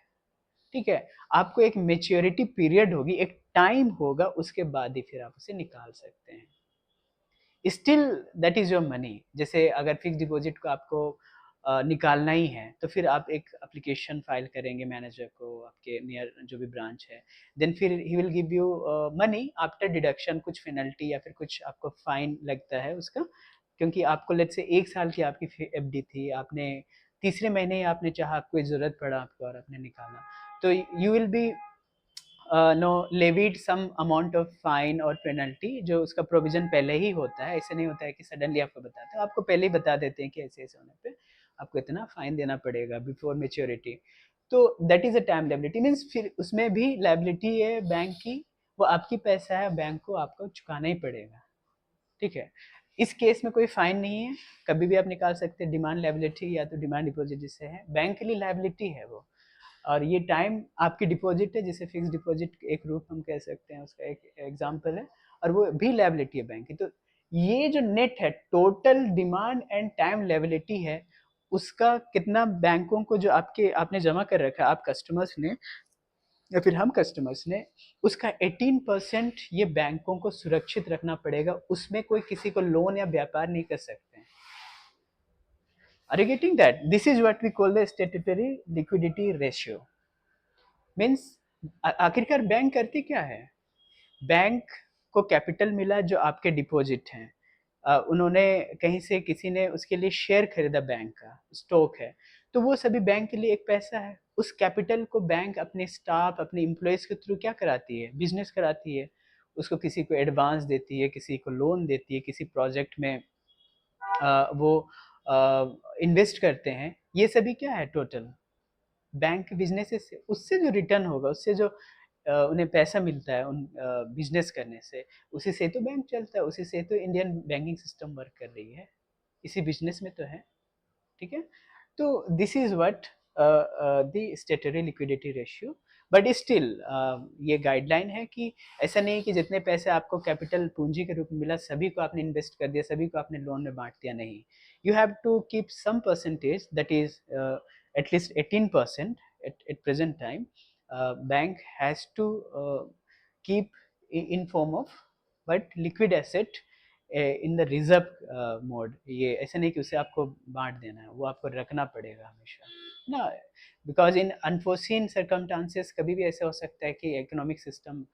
ठीक है, आपको एक मेच्योरिटी पीरियड होगी, एक टाइम होगा, उसके बाद ही फिर आप उसे निकाल सकते हैं। Still that is your money. जैसे अगर फिक्स डिपॉजिट को आपको निकालना ही है, तो फिर आप एक एप्लीकेशन फाइल करेंगे मैनेजर को, आपके नियर जो भी ब्रांच है, देन फिर he will give you money after deduction, कुछ पेनल्टी या फिर कुछ आपको फाइन लगता है उसका, क्योंकि आपको लेट से 1 साल की आपकी एफडी थी, आपने तीसरे महीने ही आपने चाहा, कोई ज़रूरत पड़ा आपको और आपने निकाला, तो you will be no levied some amount of fine और पेनल्टी, जो उसका प्रोविजन पहले ही होता है। ऐसे नहीं होता है कि सडनली आपको बताते हैं, आपको पहले ही बता देते हैं कि ऐसे ऐसे होने पे आपको इतना फाइन देना पड़ेगा बिफोर मेच्योरिटी। तो that is a time liability, means फिर उसमें भी लाइबिलिटी है बैंक की, वो आपकी पैसा है, बैंक को आपको चुकाना ही पड़ेगा, ठीक है। इस केस में कोई फाइन नहीं है, कभी भी आप निकाल सकते हैं। डिमांड लायबिलिटी या तो डिमांड डिपॉजिट जिससे है, बैंक के लिए लायबिलिटी है वो, और ये टाइम आपकी डिपॉजिट है, जिसे फिक्स डिपॉजिट एक रूप हम कह सकते हैं, उसका एक एग्जांपल है, और वो भी लायबिलिटी है बैंक की। तो ये जो नेट है, total demand and time liability है, उसका कितना बैंकों को जो आपने जमा कर रखा है, आप कस्टमर्स ने या फिर हम कस्टमर्स ने, उसका 18% ये बैंकों को सुरक्षित रखना पड़ेगा। उसमें कोई किसी को लोन या व्यापार नहीं कर सकते हैं। Are you getting that? This is what we call the statutory liquidity ratio. Means आखिरकार बैंक करती क्या है, बैंक को कैपिटल मिला जो आपके डिपॉजिट हैं, उन्होंने कहीं से किसी ने उसके लिए शेयर खरीदा, बैंक का स्टॉक है, तो वो सभी बैंक के लिए एक पैसा है। उस कैपिटल को बैंक अपने स्टाफ, अपने एम्प्लॉयज़ के थ्रू क्या कराती है, बिजनेस कराती है। उसको किसी को एडवांस देती है, किसी को लोन देती है, किसी प्रोजेक्ट में वो इन्वेस्ट करते हैं। ये सभी क्या है, टोटल बैंक बिजनेसेस से, उससे जो रिटर्न होगा, उससे जो उन्हें पैसा मिलता है उन बिजनेस करने से, उसी से तो बैंक चलता है, उसी से तो इंडियन बैंकिंग सिस्टम वर्क कर रही है, इसी बिजनेस में तो है, ठीक है। तो this is what the स्टेटरी liquidity ratio. But still ये गाइडलाइन है कि ऐसा नहीं है कि जितने पैसे आपको कैपिटल पूंजी के रूप में मिला सभी को आपने इन्वेस्ट कर दिया, सभी को आपने लोन में बांट दिया, नहीं। You have to keep some percentage, that is at least 18% at present time. Bank has to keep in form of but liquid asset in the reserve mode. ये ऐसा नहीं कि उसे आपको बांट देना है, वो आपको रखना पड़ेगा हमेशा ना, बिकॉज इन अनफोर्सिन सर्कमस्टांसेस कभी भी ऐसा हो सकता है कि इकोनॉमिक सिस्टम,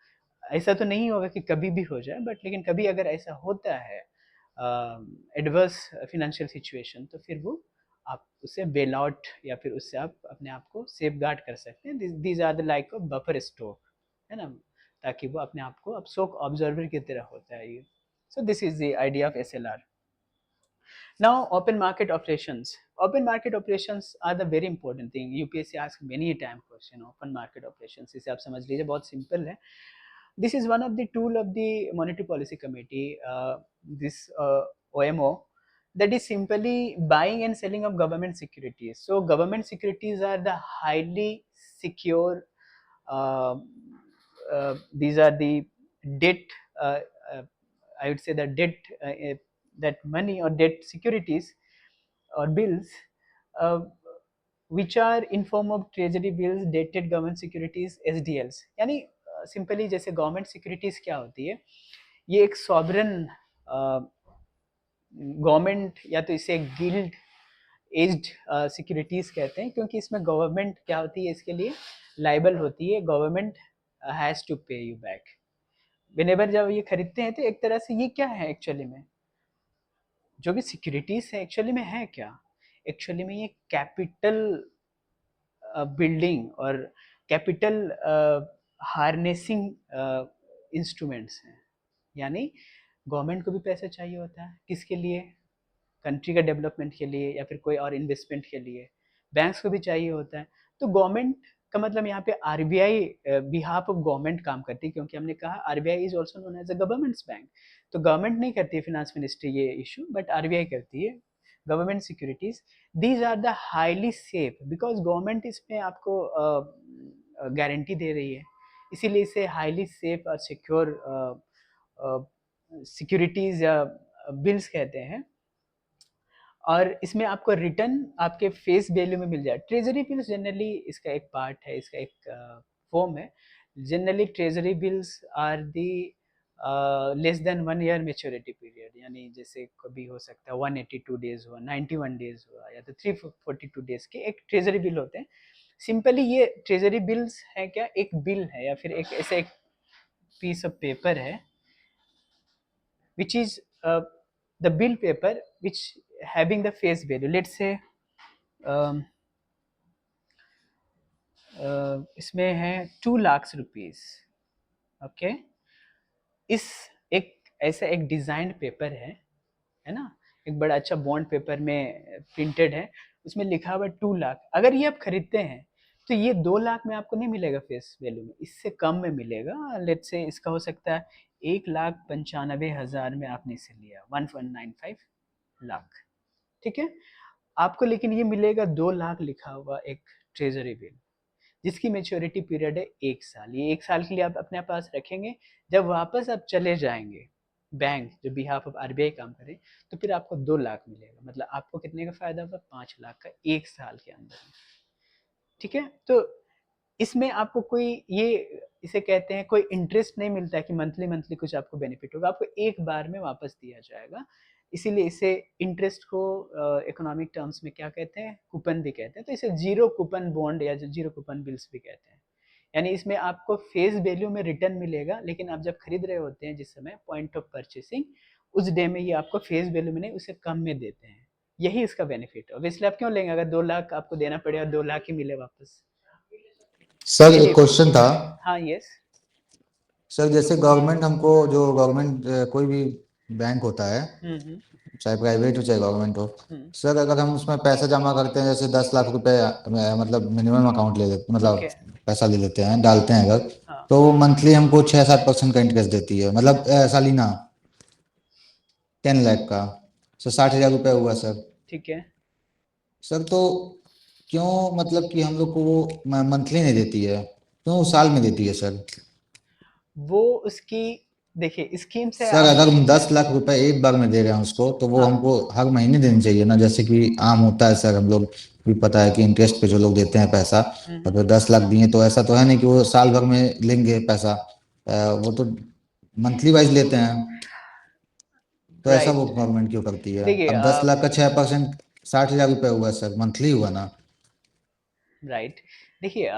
ऐसा तो नहीं होगा कि कभी भी हो जाए, बट लेकिन कभी अगर ऐसा होता है एडवर्स फाइनेंशियल सिचुएशन, तो फिर वो आप उससे बेल आउट या फिर उससे आप अपने आप को सेफ गार्ड कर सकते हैं। These are the like of buffer stock, है ना, ताकि वो अपने आप को अब शॉक ऑब्जर्वर की तरह होता है ये। So this is the idea of SLR. Now, open market operations. Open market operations are the very important thing. UPSC asks many a time question, open market operations. इसे आप समझ लीजिए, बहुत simple है. This is one of the tool of the Monetary Policy Committee, this OMO, that is simply buying and selling of government securities. So government securities are the highly secure, uh, these are the debt, uh, uh, I would say the debt, that money or debt securities or bills, uh, which are in form of treasury bills, dated government securities, SDLs. यानी सिंपली जैसे गवर्नमेंट सिक्योरिटीज क्या होती है, ये एक सॉवरन गवर्नमेंट, या तो इसे गिल्ड एज्ड सिक्योरिटीज कहते हैं, क्योंकि इसमें गवर्नमेंट क्या होती है, इसके लिए लाइबल होती है, गवर्नमेंट हैज टू पे यू बैक व्हेनेवर। जब ये खरीदते हैं तो एक तरह से ये क्या है एक्चुअली में, जो भी सिक्योरिटीज है एक्चुअली में है क्या, एक्चुअली में ये कैपिटल बिल्डिंग और कैपिटल हार्नेसिंग इंस्ट्रूमेंट्स हैं। यानी गवर्नमेंट को भी पैसा चाहिए होता है, किसके लिए, कंट्री का डेवलपमेंट के लिए या फिर कोई और इन्वेस्टमेंट के लिए, बैंक्स को भी चाहिए होता है। तो गवर्नमेंट का मतलब यहाँ पे आरबीआई बिहाफ ऑफ गवर्नमेंट काम करती है, क्योंकि हमने कहा RBI is also known as a government's bank. तो गवर्नमेंट नहीं करती है फिनेंस मिनिस्ट्री ये इशू, बट आरबीआई करती है government securities. These are the highly safe, because government इसमें आपको गारंटी दे रही है, इसीलिए इसे हाईली सेफ और सिक्योर सिक्योरिटीज या बिल्स कहते हैं। और इसमें आपको रिटर्न आपके फेस वैल्यू में मिल जाए। ट्रेजरी बिल्स जनरली इसका एक पार्ट है, इसका एक फॉर्म है। Generally treasury bills are the less than 1 year maturity period, यानी जैसे कभी हो सकता है 182 डेज हुआ, 91 डेज हुआ, या तो 342 डेज के एक ट्रेजरी बिल होते हैं। सिंपली ये ट्रेजरी बिल्स है क्या, एक बिल है या फिर एक ऐसा एक पीस ऑफ पेपर है which is the bill paper which having the face value, let's say um, इसमें है 2 लाख रुपीस, ओके। इस एक ऐसा एक डिजाइन पेपर है ना, एक बड़ा अच्छा बॉन्ड पेपर में प्रिंटेड है, उसमें लिखा हुआ 2 लाख। अगर ये आप खरीदते हैं तो ये 2 लाख में आपको नहीं मिलेगा फेस वैल्यू में, इससे कम में मिलेगा। लेट्स से इसका हो सकता है 1,95,000 में आपने इसे लिया, 1.95 लाख, ठीक है। आपको लेकिन ये मिलेगा 2 लाख लिखा हुआ एक ट्रेजरी बिल, जिसकी मेच्योरिटी पीरियड है 1 साल। ये 1 साल के लिए आप अपने पास रखेंगे, जब वापस आप चले जाएंगे बैंक, जो बिहाफ ऑफ आरबीआई काम करे, तो फिर आपको 2 लाख मिलेगा। मतलब आपको कितने का फायदा होगा, 5 लाख का 1 साल के अंदर, ठीक है। तो इसमें आपको कोई ये, इसे कहते हैं कोई इंटरेस्ट नहीं मिलता है कि मंथली मंथली कुछ आपको बेनिफिट होगा, आपको एक बार में वापस दिया जाएगा। इसीलिए इसे इंटरेस्ट को इकोनॉमिक टर्म्स में क्या कहते हैं, कूपन भी कहते हैं। तो इसे जीरो कूपन बॉन्ड या जो जीरो कूपन बिल्स भी कहते हैं। यानी इसमें आपको फेस वैल्यू में रिटर्न मिलेगा, लेकिन आप जब खरीद रहे होते हैं जिस समय पॉइंट ऑफ परचेसिंग, उस डे में ये आपको फेस वैल्यू में नहीं, उसे कम में देते हैं। यही इसका बेनिफिट है। ऑब्वियसली आप क्यों लेंगे अगर 2 लाख आपको देना पड़े और 2 लाख ही मिले वापस। सर ये एक क्वेश्चन था। हाँ, यस। सर जैसे गवर्नमेंट हमको, जो गवर्नमेंट कोई भी बैंक होता है, हम्म। चाहे प्राइवेट हो चाहे गवर्नमेंट हो, हम्म। सर अगर हम उसमें पैसा जमा करते हैं, जैसे 10 लाख रुपए, मतलब मिनिमम अकाउंट ले लेते, मतलब ओके। पैसा ले लेते हैं, डालते हैं अगर, हाँ। तो वो मंथली हमको 6-7% का इंटरेस्ट देती है, मतलब सालाना 10 लाख का, सर 60,000 रुपये हुआ सर। ठीक है। सर तो क्यों, मतलब कि हम लोग को वो मंथली नहीं देती है, क्यों साल में देती है सर? वो उसकी, देखिए स्कीम से सर आप, अगर हम 10 लाख रुपए एक बार में दे रहे हैं उसको, तो वो हाँ। हमको हर महीने देनी चाहिए ना, जैसे कि आम होता है सर, हम लोग भी पता है कि इंटरेस्ट पे जो लोग देते हैं पैसा, हम्म। अगर 10 लाख दिए तो ऐसा तो है नहीं कि वो साल भर में लेंगे पैसा, वो तो मंथली वाइज लेते हैं। तो ऐसा वो राइट। गवर्नमेंट क्यों करती है? देखिए अब 10 लाख का 6%, 60,000 रुपये हुआ सर, मंथली हुआ ना। राइट। देखिए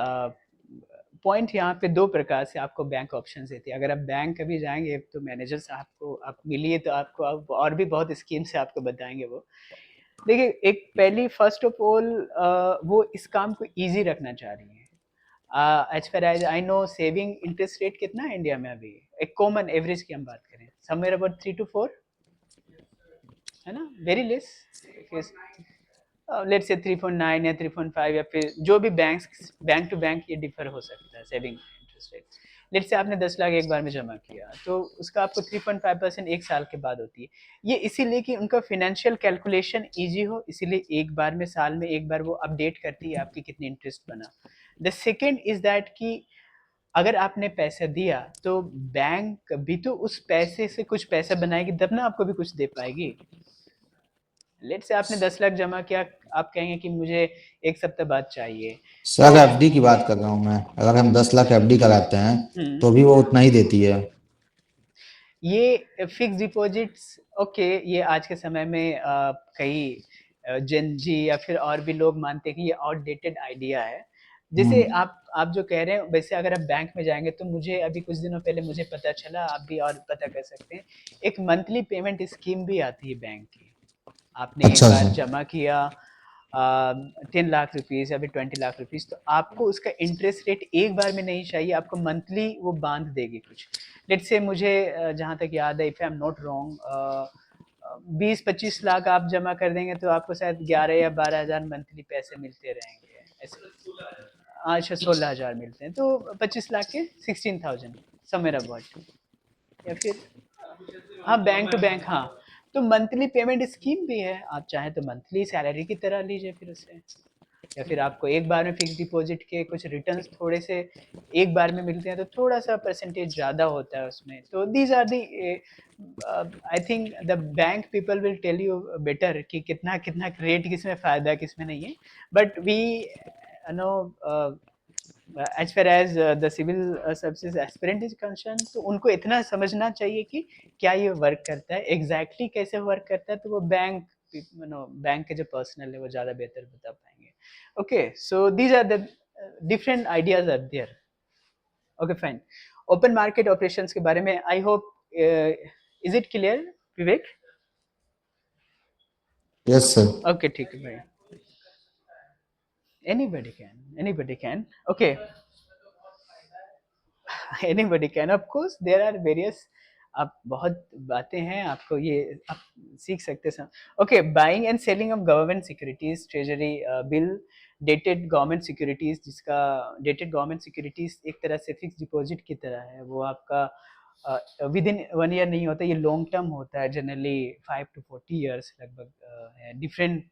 पॉइंट यहाँ पे दो प्रकार से आपको बैंक ऑप्शन देती है। अगर आप बैंक कभी जाएंगे तो मैनेजर साहब को आप मिलिए, तो आपको अब और भी बहुत स्कीम से आपको बताएंगे वो। देखिए एक पहली, फर्स्ट ऑफ ऑल, वो इस काम को इजी रखना चाह रही है। As far as I know, saving interest rate कितना है इंडिया में अभी, एक कॉमन एवरेज की हम बात करें, समवेयर अबाउट 3 to 4, है ना, वेरी लेस। लेट्स से 3.9 या 3.5, या फिर जो भी बैंक टू बैंक ये डिफर हो सकता है saving interest rate. Let's say आपने 10 लाख एक बार में जमा किया, तो उसका आपको 3.5% एक साल के बाद होती है। ये इसीलिए कि उनका फिनेंशियल कैलकुलेशन इजी हो, इसीलिए एक बार में, साल में एक बार वो अपडेट करती है आपकी कितनी इंटरेस्ट बना। द सेकेंड इज दैट कि अगर आपने पैसा दिया तो बैंक भी तो उस पैसे से कुछ पैसा बनाएगी, तब ना आपको भी कुछ दे पाएगी। लेट से आपने 10 लाख जमा किया, आप कहेंगे कि मुझे एक सप्ताह बाद चाहिए, तो सर एफडी की बात कर रहा हूँ मैं, अगर हम 10 लाख एफडी कराते हैं हम्म, तो भी वो उतना ही देती है। ये फिक्स डिपॉजिट्स, ओके, ये आज के समय में कई जेन जी या फिर और भी लोग मानते हैं कि ये आउटडेटेड आइडिया है। जैसे हम्म। आप जो कह रहे हैं, वैसे अगर आप बैंक में जाएंगे तो मुझे अभी कुछ दिनों पहले मुझे पता चला, आप भी और पता कर सकते हैं, एक मंथली पेमेंट स्कीम भी आती है बैंक की। आपने एक अच्छा बार सर। जमा किया 10 लाख रुपीज़ या फिर 20 लाख रुपीज़, तो आपको उसका इंटरेस्ट रेट एक बार में नहीं चाहिए, आपको मंथली वो बांध देगी कुछ। लेट से मुझे जहाँ तक याद है, if I am not wrong, 20-25 lakh आप जमा कर देंगे तो आपको शायद 11 या 12 हज़ार मंथली पैसे मिलते रहेंगे ऐसे। अच्छा, 16 हज़ार मिलते हैं, तो 25 लाख के 16,000 समवेयर अबाउट, या फिर हाँ, बैंक टू बैंक, हाँ। तो मंथली पेमेंट स्कीम भी है, आप चाहें तो मंथली सैलरी की तरह लीजिए फिर उसे, या फिर आपको एक बार में फिक्स डिपॉजिट के कुछ रिटर्न्स थोड़े से एक बार में मिलते हैं, तो थोड़ा सा परसेंटेज ज़्यादा होता है उसमें। तो these are the, I think the bank people will tell you better कि कितना कितना रेट, किसमें फ़ायदा है किसमें नहीं है। But we know, as far as the civil services aspirant is concern, तो उनको इतना समझना चाहिए कि क्या ये वर्क करता है, एग्जैक्टली कैसे वर्क करता है, तो वो बैंक, नो, बैंक के जो पर्सनल है वो ज़्यादा बेहतर बता पाएंगे। Okay, so these are the different ideas are there. Okay fine. Open market operations के बारे में I hope, is it clear Vivek? Yes sir. Okay, ठीक है भाई। Anybody can, okay. Anybody can, of course there are various आप बहुत बातें हैं, आपको ये आप सीख सकते हैं। Okay, buying and selling of government securities, treasury bill, dated government securities, जिसका डेटेड गवर्नमेंट सिक्योरिटीज एक तरह से फिक्स डिपॉजिट की तरह है। वो आपका विद इन 1 ईयर नहीं होता, ये लॉन्ग टर्म होता है, जनरली 5 to 40 ईयर्स लगभग है, डिफरेंट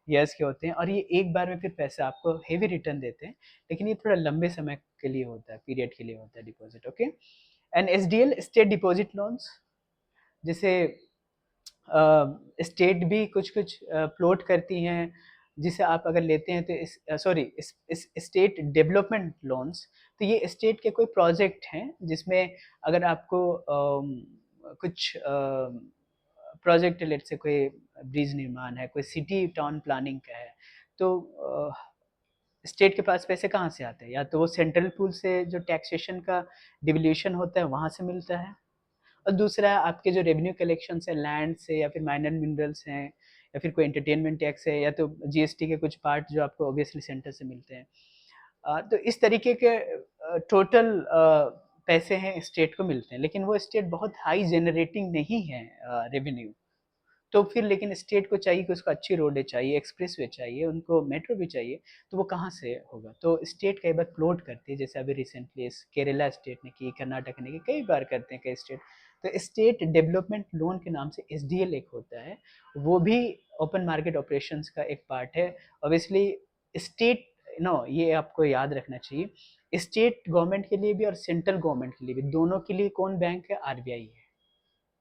ईयर्स के होते हैं, और ये एक बार में फिर पैसा आपको हेवी रिटर्न देते हैं, लेकिन ये थोड़ा लंबे समय के लिए होता है, पीरियड के लिए होता है deposit. Okay, and SDL, state deposit loans, जिसे स्टेट भी कुछ कुछ प्लॉट करती हैं, जिसे आप अगर लेते हैं तो इस स्टेट डेवलपमेंट लोन्स, तो ये स्टेट के कोई प्रोजेक्ट हैं जिसमें अगर आपको कुछ प्रोजेक्ट, लेट से कोई ब्रिज निर्माण है, कोई सिटी टाउन प्लानिंग का है, तो स्टेट के पास पैसे कहाँ से आते हैं? या तो वो सेंट्रल पूल से जो टैक्सेशन का डिवल्यूशन होता है वहाँ से मिलता है, और दूसरा आपके जो रेवेन्यू कलेक्शन है लैंड से, या फिर माइनर मिनरल्स हैं, या फिर कोई एंटरटेनमेंट टैक्स है, या तो जीएसटी के कुछ पार्ट जो आपको ऑब्वियसली सेंटर से मिलते हैं। तो इस तरीके के टोटल पैसे हैं स्टेट को मिलते हैं, लेकिन वो स्टेट बहुत हाई जनरेटिंग नहीं है रेवेन्यू। तो फिर लेकिन स्टेट को चाहिए कि उसको अच्छी रोडें चाहिए, एक्सप्रेसवे चाहिए, उनको मेट्रो भी चाहिए, तो वो कहाँ से होगा? तो स्टेट कई बार प्लॉट करती है, जैसे अभी रिसेंटली केरला स्टेट ने की, कर्नाटक ने की, कई बार करते हैं कई स्टेट। तो स्टेट डेवलपमेंट लोन के नाम से एसडीएल एक होता है, वो भी ओपन मार्केट ऑपरेशंस का एक पार्ट है। ऑब्वियसली स्टेट, नो, ये आपको याद रखना चाहिए, स्टेट गवर्नमेंट के लिए भी और सेंट्रल गवर्नमेंट के लिए भी, दोनों के लिए कौन बैंक है? आरबीआई है।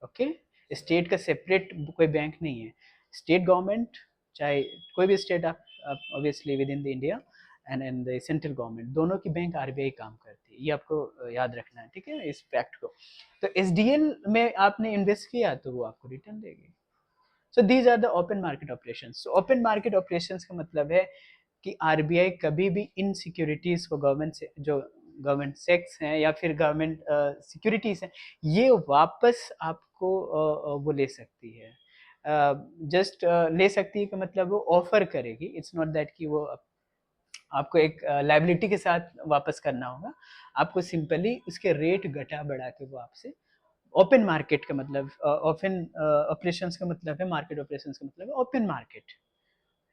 ओके, स्टेट का सेपरेट कोई बैंक नहीं है। स्टेट गवर्नमेंट, चाहे कोई भी स्टेट, आप obviously with in the India, and the central government, दोनों की बैंक आरबीआई काम करती है, ये आपको याद रखना है, ठीक है, इस फैक्ट को। तो एसडीएल में आपने इन्वेस्ट किया तो वो आपको रिटर्न देगी। So these are the open market operations. Open market operations का मतलब है कि आरबीआई कभी भी इन सिक्योरिटीज को, गवर्नमेंट से जो गवर्नमेंट सेक्स हैं या फिर गवर्नमेंट सिक्योरिटीज हैं, ये वापस आपको वो ले सकती है, जस्ट ले सकती है, कि मतलब वो ऑफर करेगी। इट्स नॉट दैट कि वो आपको एक लाइबिलिटी के साथ वापस करना होगा, आपको सिंपली उसके रेट घटा बढ़ा के वो आपसे, ओपन मार्केट का मतलब, ओपन ऑपरेशंस का मतलब है, मार्केट ऑपरेशंस का मतलब है ओपन मार्केट,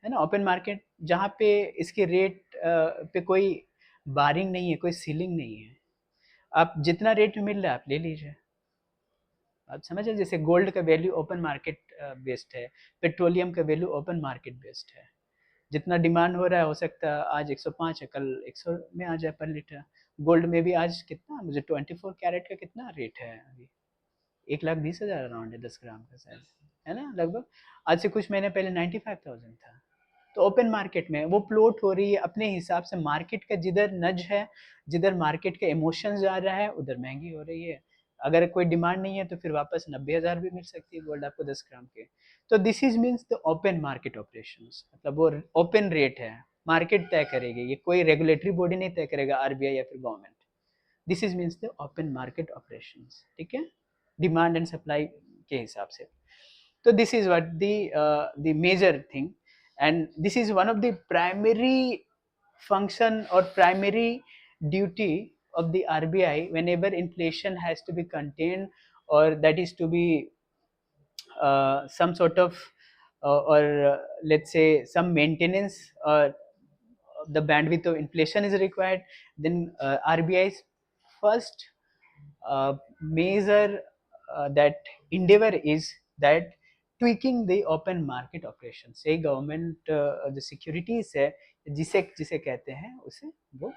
है ना। ओपन मार्केट जहाँ पे इसके रेट पे कोई बारिंग नहीं है, कोई सीलिंग नहीं है, आप जितना रेट में मिल रहा है आप ले लीजिए। आप समझ रहे, जैसे गोल्ड का वैल्यू ओपन मार्केट बेस्ड है, पेट्रोलियम का वैल्यू ओपन मार्केट बेस्ड है। जितना डिमांड हो रहा है, हो सकता है आज 105 है, कल 100 में आ जाए पर लीटर। गोल्ड में भी आज कितना, मुझे 24 कैरेट का कितना रेट है अभी? 1,20,000 अराउंड है 10 ग्राम का साइज, है ना लगभग। आज से कुछ महीने पहले 95,000 था। तो ओपन मार्केट में वो प्लॉट हो रही है अपने हिसाब से, मार्केट का जिधर नज है, जिधर मार्केट का इमोशन जा रहा है, उधर महंगी हो रही है। अगर कोई डिमांड नहीं है तो फिर वापस 90,000 भी मिल सकती है गोल्ड आपको 10 ग्राम के। तो this is means the open market operations, मतलब वो ओपन रेट है, मार्केट तय करेगी, ये कोई रेगुलेटरी बॉडी नहीं तय करेगा, आरबीआई या फिर government. This is means the open market operations, ठीक है, डिमांड एंड सप्लाई के हिसाब से। So this is what the major thing, and this is one of the primary function or primary duty of the RBI whenever inflation has to be contained, or that is to be some sort of or let's say some maintenance, or the bandwidth of inflation is required. Then RBI's first major that endeavor is that tweaking the open market operation से गवर्नमेंट जो सिक्योरिटीज है, जिसे जिसे कहते हैं, उसे वो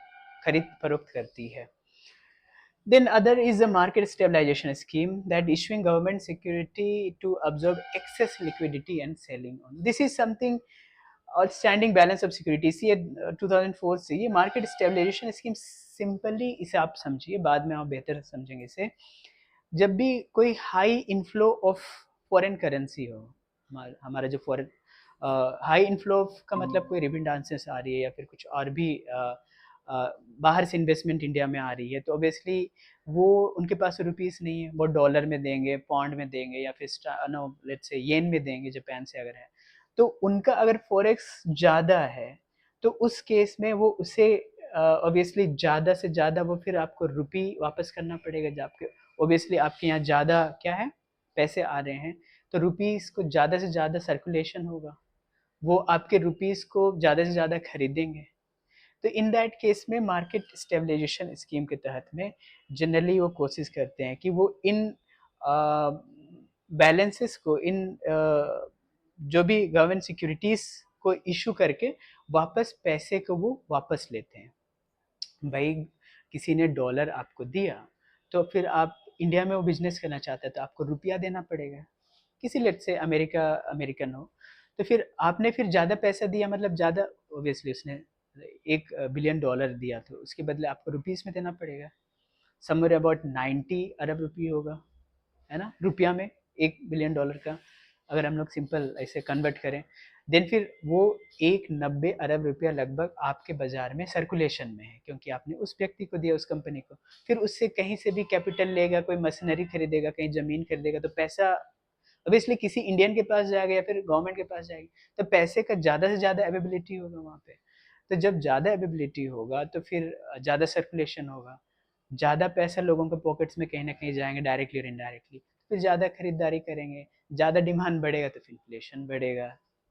खरीद फरोख्त करती है। Then other is the market stabilization scheme, that issuing government security to absorb excess liquidity and selling on. This is something outstanding balance of securities, ये 2004 से ये मार्केट स्टेबलाइजेशन स्कीम, सिंपली इसे आप समझिए, बाद में आप बेहतर समझेंगे इसे। जब भी कोई high inflow of foreign currency हो, हमारा जो फॉरेन हाई इनफ्लो का मतलब कोई रिमिटेंसेस आ रही है, या फिर कुछ और भी बाहर से इन्वेस्टमेंट इंडिया में आ रही है, तो ऑब्वियसली वो उनके पास रुपीस नहीं है, वो डॉलर में देंगे, पौंड में देंगे, या फिर नो लेट्स से येन में देंगे, जापान से अगर है। तो उनका अगर फॉरेक्स ज़्यादा है, तो उस केस में वो उसे ऑब्वियसली ज़्यादा से ज़्यादा वो फिर आपको रुपी वापस करना पड़ेगा, जब आपके ऑब्वियसली आपके यहाँ ज़्यादा क्या है पैसे आ रहे हैं, तो रुपीज़ को ज़्यादा से ज़्यादा सर्कुलेशन होगा, वो आपके रुपीज़ को ज़्यादा से ज़्यादा खरीदेंगे। तो इन दैट केस में मार्केट स्टेबलाइजेशन स्कीम के तहत में जनरली वो कोशिश करते हैं कि वो इन बैलेंसेस को, इन जो भी गवर्नमेंट सिक्योरिटीज़ को इशू करके वापस पैसे को वो वापस लेते हैं। भाई किसी ने डॉलर आपको दिया, तो फिर आप इंडिया में वो बिजनेस करना चाहते हैं तो आपको रुपया देना पड़ेगा। किसी लेट से अमेरिकन हो, तो फिर आपने फिर ज़्यादा पैसा दिया, मतलब ज़्यादा, ऑब्वियसली उसने $1 बिलियन दिया, तो उसके बदले आपको रुपीज़ में देना पड़ेगा। समवेयर अबाउट 90 अरब रुपये होगा, है ना, रुपया में $1 बिलियन का अगर हम लोग सिंपल ऐसे कन्वर्ट करें, देन फिर वो 90 अरब रुपया लगभग आपके बाजार में सर्कुलेशन में है, क्योंकि आपने उस व्यक्ति को दिया, उस कंपनी को। फिर उससे कहीं से भी कैपिटल लेगा, कोई मशीनरी खरीदेगा, कहीं ज़मीन खरीदेगा, तो पैसा ऑब्वियसली किसी इंडियन के पास जाएगा या फिर गवर्नमेंट के पास जाएगी, तो पैसे का ज़्यादा से ज़्यादा अवेबिलिटी होगा वहाँ पे। तो जब ज़्यादा अवेबिलिटी होगा तो फिर ज़्यादा सर्कुलेशन होगा, ज़्यादा पैसा लोगों के पॉकेट्स में कहीं ना कहीं जाएंगे, डायरेक्टली और इनडायरेक्टली, फिर ज़्यादा खरीदारी करेंगे, ज़्यादा डिमांड बढ़ेगा तो फिर इन्फ्लेशन बढ़ेगा,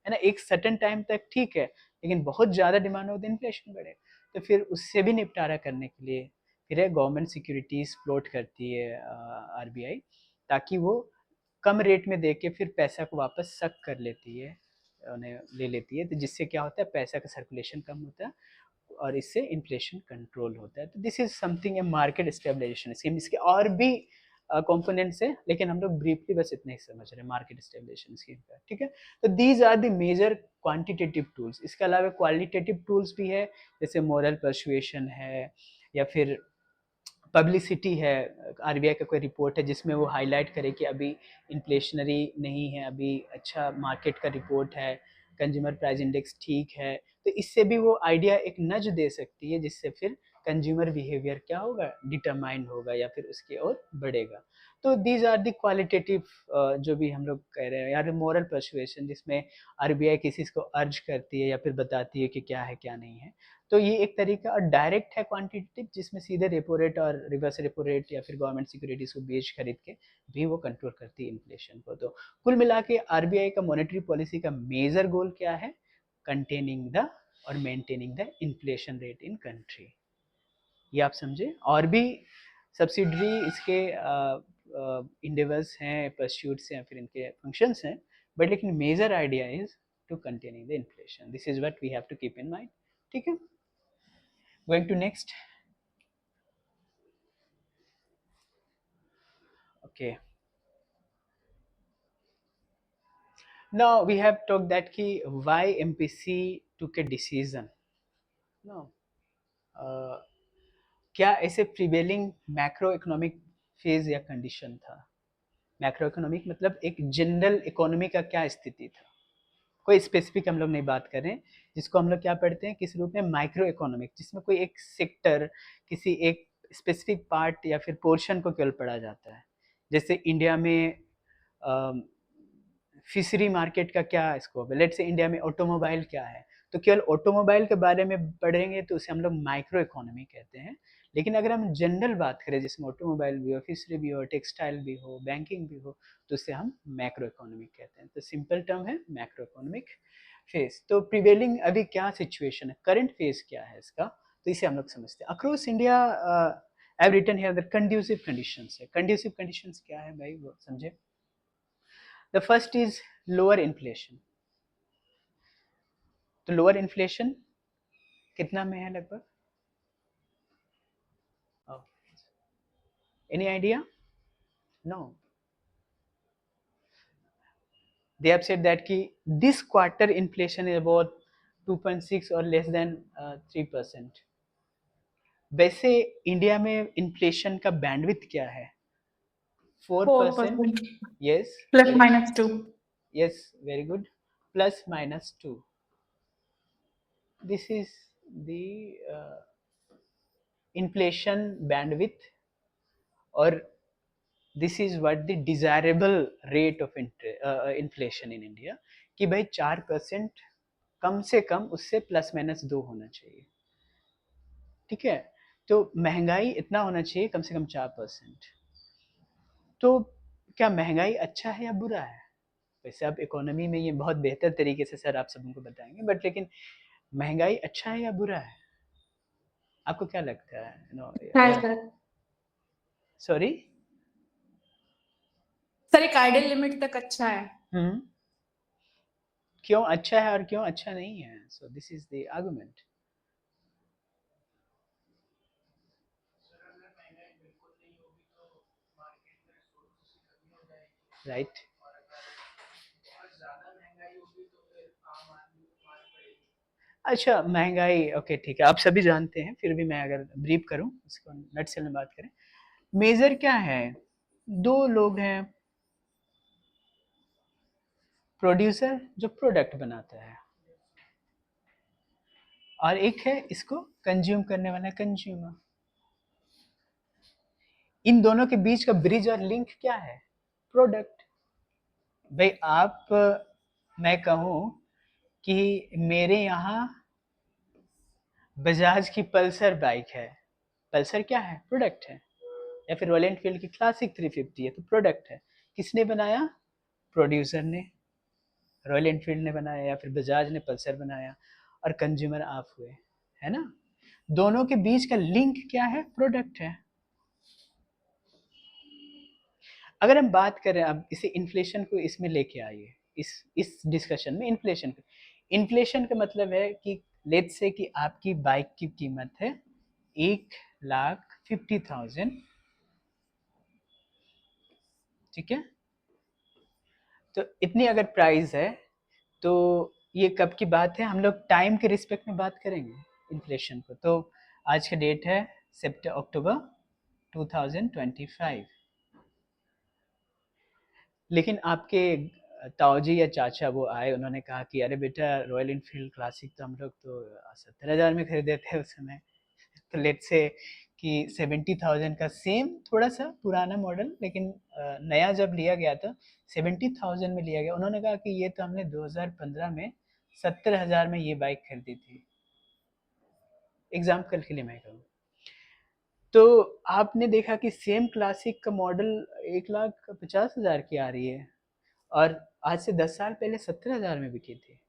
है ना। एक सर्टन टाइम तक ठीक है, लेकिन बहुत ज़्यादा डिमांड हो तो इन्फ्लेशन बढ़ेगा। तो फिर उससे भी निपटारा करने के लिए फिर गवर्नमेंट सिक्योरिटीज़ फ्लोट करती है आरबीआई, ताकि वो कम रेट में दे के फिर पैसा को वापस सक कर लेती है, उन्हें ले लेती है, तो जिससे क्या होता है, पैसा का सर्कुलेशन कम होता है और इससे इन्फ्लेशन कंट्रोल होता है। तो this is something A market stabilization scheme. इसके और भी कंपोनेंट्स है, लेकिन हम लोग ब्रीफली बस इतना ही समझ रहे हैं मार्केट स्टेबलाइजेशन स्कीम का, ठीक है। तो these are the major quantitative tools. इसके अलावा क्वालिटेटिव टूल्स भी है, जैसे मोरल पर्सुएशन है, या फिर पब्लिसिटी है। आरबीआई का कोई रिपोर्ट है जिसमें वो हाईलाइट करे कि अभी इन्फ्लेशनरी नहीं है, अभी अच्छा मार्केट का रिपोर्ट है, कंज्यूमर प्राइस इंडेक्स ठीक है, तो इससे भी वो आइडिया एक नज दे सकती है, जिससे फिर कंज्यूमर बिहेवियर क्या होगा, डिटरमाइन होगा या फिर उसकी ओर बढ़ेगा। तो दीज आर द क्वालिटेटिव, जो भी हम लोग कह रहे हैं यार, मॉरल पर्सुएशन, जिसमें आरबीआई किसी को अर्ज करती है या फिर बताती है कि क्या है क्या नहीं है। तो ये एक तरीका। और डायरेक्ट है क्वांटिटेटिव, जिसमें सीधे रेपो रेट और रिवर्स रेपो रेट या फिर गवर्नमेंट सिक्योरिटीज को बेच खरीद के भी वो कंट्रोल करती है इन्फ्लेशन को। तो कुल मिला के आरबीआई का मॉनेटरी पॉलिसी का मेजर गोल क्या है, कंटेनिंग द और maintaining the inflation rate in country. ये आप समझे। और भी सब्सिडरी इसके इंडेवर्स हैं, परस्यूट्स हैं, फिर इनके फंक्शंस हैं, बट लेकिन major idea is to containing the inflation. This is what we have to keep in mind, ठीक है। Going to next. Okay. Now we have talked that ki why MPC took a decision. No. क्या ऐसे प्रिवेलिंग मैक्रो इकोनॉमिक फेज या कंडीशन था? मैक्रो इकोनॉमिक मतलब एक जनरल इकोनॉमी का क्या स्थिति था, कोई स्पेसिफिक हम लोग नहीं बात कर रहे हैं, जिसको हम लोग क्या पढ़ते हैं किस रूप में, माइक्रो इकोनॉमिक, जिसमें कोई एक सेक्टर, किसी एक स्पेसिफिक पार्ट या फिर पोर्शन को केवल पढ़ा जाता है। जैसे इंडिया में फिशरी मार्केट का क्या स्कोप है, लेट से इंडिया में ऑटोमोबाइल क्या है, तो केवल ऑटोमोबाइल के बारे में पढ़ेंगे तो उसे हम लोग माइक्रो इकोनॉमी कहते हैं। लेकिन अगर हम जनरल बात करें, जिसमें ऑटोमोबाइल भी हो, फिशरी भी हो, टेक्सटाइल भी हो, बैंकिंग भी हो, तो उसे हम मैक्रो इकोनॉमिक कहते हैं। तो सिंपल टर्म है मैक्रो इकोनॉमिक फेज। तो प्रिवेलिंग अभी क्या सिचुएशन है, करंट फेज क्या है इसका, तो इसे हम लोग समझते हैं। Across India I have written here the conducive conditions है। कंड्यूसिव कंडीशंस क्या है भाई, वो समझे। The first is lower inflation. तो लोअर इन्फ्लेशन कितना में है लगभग, any idea? No, they have said that ki this quarter inflation is about 2.6 or less than 3%। वैसे इंडिया में इन्फ्लेशन का बैंडविथ क्या है, 4%। 4%, yes, plus minus 2. Yes, very good, plus minus 2। This is the inflation bandwidth, और this is what the desirable rate of inflation in India, कि भाई 4% कम से कम, उससे प्लस माइनस 2 होना चाहिए, ठीक है। तो महंगाई इतना होना चाहिए कम से कम 4%। तो क्या महंगाई अच्छा है या बुरा है? वैसे आप इकोनॉमी में ये बहुत बेहतर तरीके से सर आप सबको बताएंगे, बट लेकिन महंगाई अच्छा है या बुरा है? आपको क्या लगता है? है अगर सर। सॉरी। सर एक आइडियल लिमिट तक अच्छा है। हम्म। क्यों अच्छा है और क्यों अच्छा नहीं है? सो this is the argument. Right. अच्छा, महंगाई ओके ठीक है, आप सभी जानते हैं, फिर भी मैं अगर ब्रीफ करूं इसको, नट से में बात करें, मेजर क्या है? दो लोग हैं, प्रोड्यूसर जो प्रोडक्ट बनाता है, और एक है इसको कंज्यूम करने वाला कंज्यूमर। इन दोनों के बीच का ब्रिज और लिंक क्या है? प्रोडक्ट। भाई आप, मैं कहूँ कि मेरे यहाँ बजाज की पल्सर बाइक है, पल्सर क्या है? प्रोडक्ट है। या फिर रॉयल एनफील्ड की क्लासिक 350 है, तो प्रोडक्ट है। किसने बनाया? प्रोड्यूसर ने, रॉयल एनफील्ड ने बनाया, या फिर बजाज ने पल्सर बनाया, और कंज्यूमर आप हुए, है ना? दोनों के बीच का लिंक क्या है? प्रोडक्ट है। अगर हम बात करें, अब इसे इन्फ्लेशन को इसमें लेके आइए, इस डिस्कशन में इन्फ्लेशन का, इन्फ्लेशन का मतलब है कि लेट्स से कि आपकी बाइक की कीमत है 1,50,000, ठीक है? तो इतनी अगर प्राइस है, तो ये कब की बात है? हम लोग टाइम के रिस्पेक्ट में बात करेंगे इन्फ्लेशन को। तो आज का डेट है अक्टूबर 2025, लेकिन आपके ताऊजी या चाचा वो आए, उन्होंने कहा कि अरे बेटा, रॉयल इनफील्ड क्लासिक तो हम लोग तो 70,000 में खरीदे थे उस समय। तो लेट्स से कि 70,000 का सेम, थोड़ा सा पुराना मॉडल, लेकिन नया जब लिया गया था 70,000 में लिया गया। उन्होंने कहा कि ये तो हमने 2015 में 70,000 में ये बाइक खरीदी थी, एग्जाम्पल के लिए मैं कहूँ। तो आपने देखा कि सेम क्लासिक का मॉडल 1,50,000 की आ रही है, और आज से 10 साल पहले 70,000 में बिकी थी।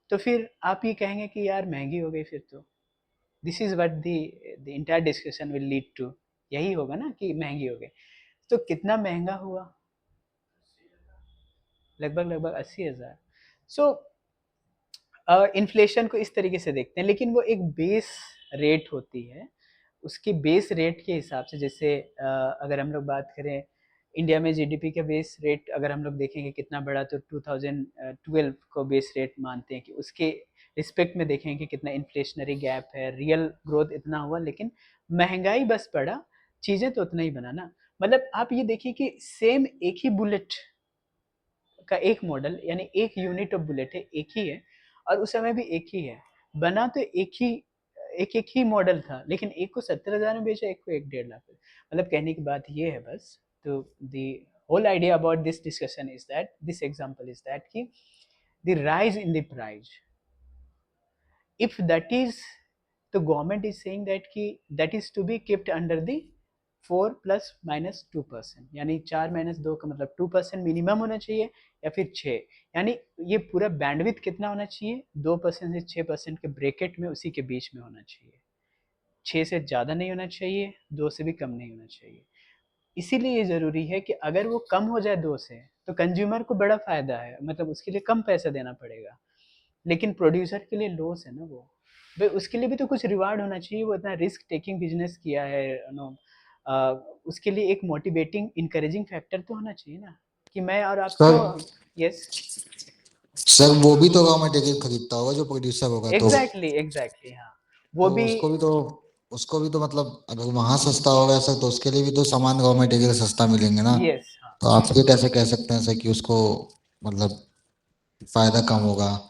तो फिर आप ये कहेंगे कि यार महंगी हो गई फिर तो। This is what the entire discussion will lead to, यही होगा ना कि महंगी हो गई। तो कितना महंगा हुआ? लगभग 80,000। सो इन्फ्लेशन को इस तरीके से देखते हैं, लेकिन वो एक बेस रेट होती है। उसकी बेस रेट के हिसाब से, जैसे अगर हम लोग बात करें इंडिया में जीडीपी का बेस रेट, अगर हम लोग देखेंगे कितना बड़ा, तो 2012 को बेस रेट मानते हैं कि उसके रिस्पेक्ट में देखेंगे कि कितना इन्फ्लेशनरी गैप है, रियल ग्रोथ इतना हुआ, लेकिन महंगाई बस बढ़ा, चीज़ें तो उतना ही बना ना। मतलब आप ये देखिए कि सेम एक ही बुलेट का एक मॉडल, यानी एक यूनिट ऑफ बुलेट है, एक ही है, और उस समय भी एक ही है, बना तो एक ही मॉडल था, लेकिन एक को 70,000 में बेचा, एक को 1.5 लाख में। मतलब कहने की बात ये है बस। तो the whole idea about this discussion is that, this example is that कि the rise in the price, if that is, the government is saying that कि that is to be kept under the 4 plus minus 2%, यानी 4 माइनस 2 का मतलब 2% मिनिमम होना चाहिए, या फिर 6, यानी ये पूरा बैंडविथ कितना होना चाहिए? 2% से 6% के ब्रेकेट में, उसी के बीच में होना चाहिए। 6 से ज़्यादा नहीं होना चाहिए, 2 से भी कम नहीं होना चाहिए। इसीलिए ये ज़रूरी है कि अगर वो कम हो जाए 2 से, तो कंज्यूमर को बड़ा फ़ायदा है, मतलब उसके लिए कम पैसा देना पड़ेगा। लेकिन प्रोड्यूसर के लिए लॉस है ना वो। भाई उसके लिए भी तो कुछ रिवार्ड होना चाहिए, वो इतना रिस्क टेकिंग बिजनेस किया है, नो, उसके लिए एक मोटिवेटिंग इंकरेजिंग फैक्टर तो होना चाहिए ना, कि मैं और आप सर, क्यों। यस। सर वो भी तो रॉ मटेरियल खरीदता होगा जो प्रोड्यूसर होगा, तो एग्जैक्टली हाँ, वो भी। उसको भी तो मतलब अगर वहां सस्ता होगा ऐसा, तो उसके लिए भी तो सामान रॉ मटेरियल सस्ता मिलेंगे ना। यस हाँ। तो आप ये कैसे कह सकते हैं सर कि उसको मतलब फायदा कम होगा?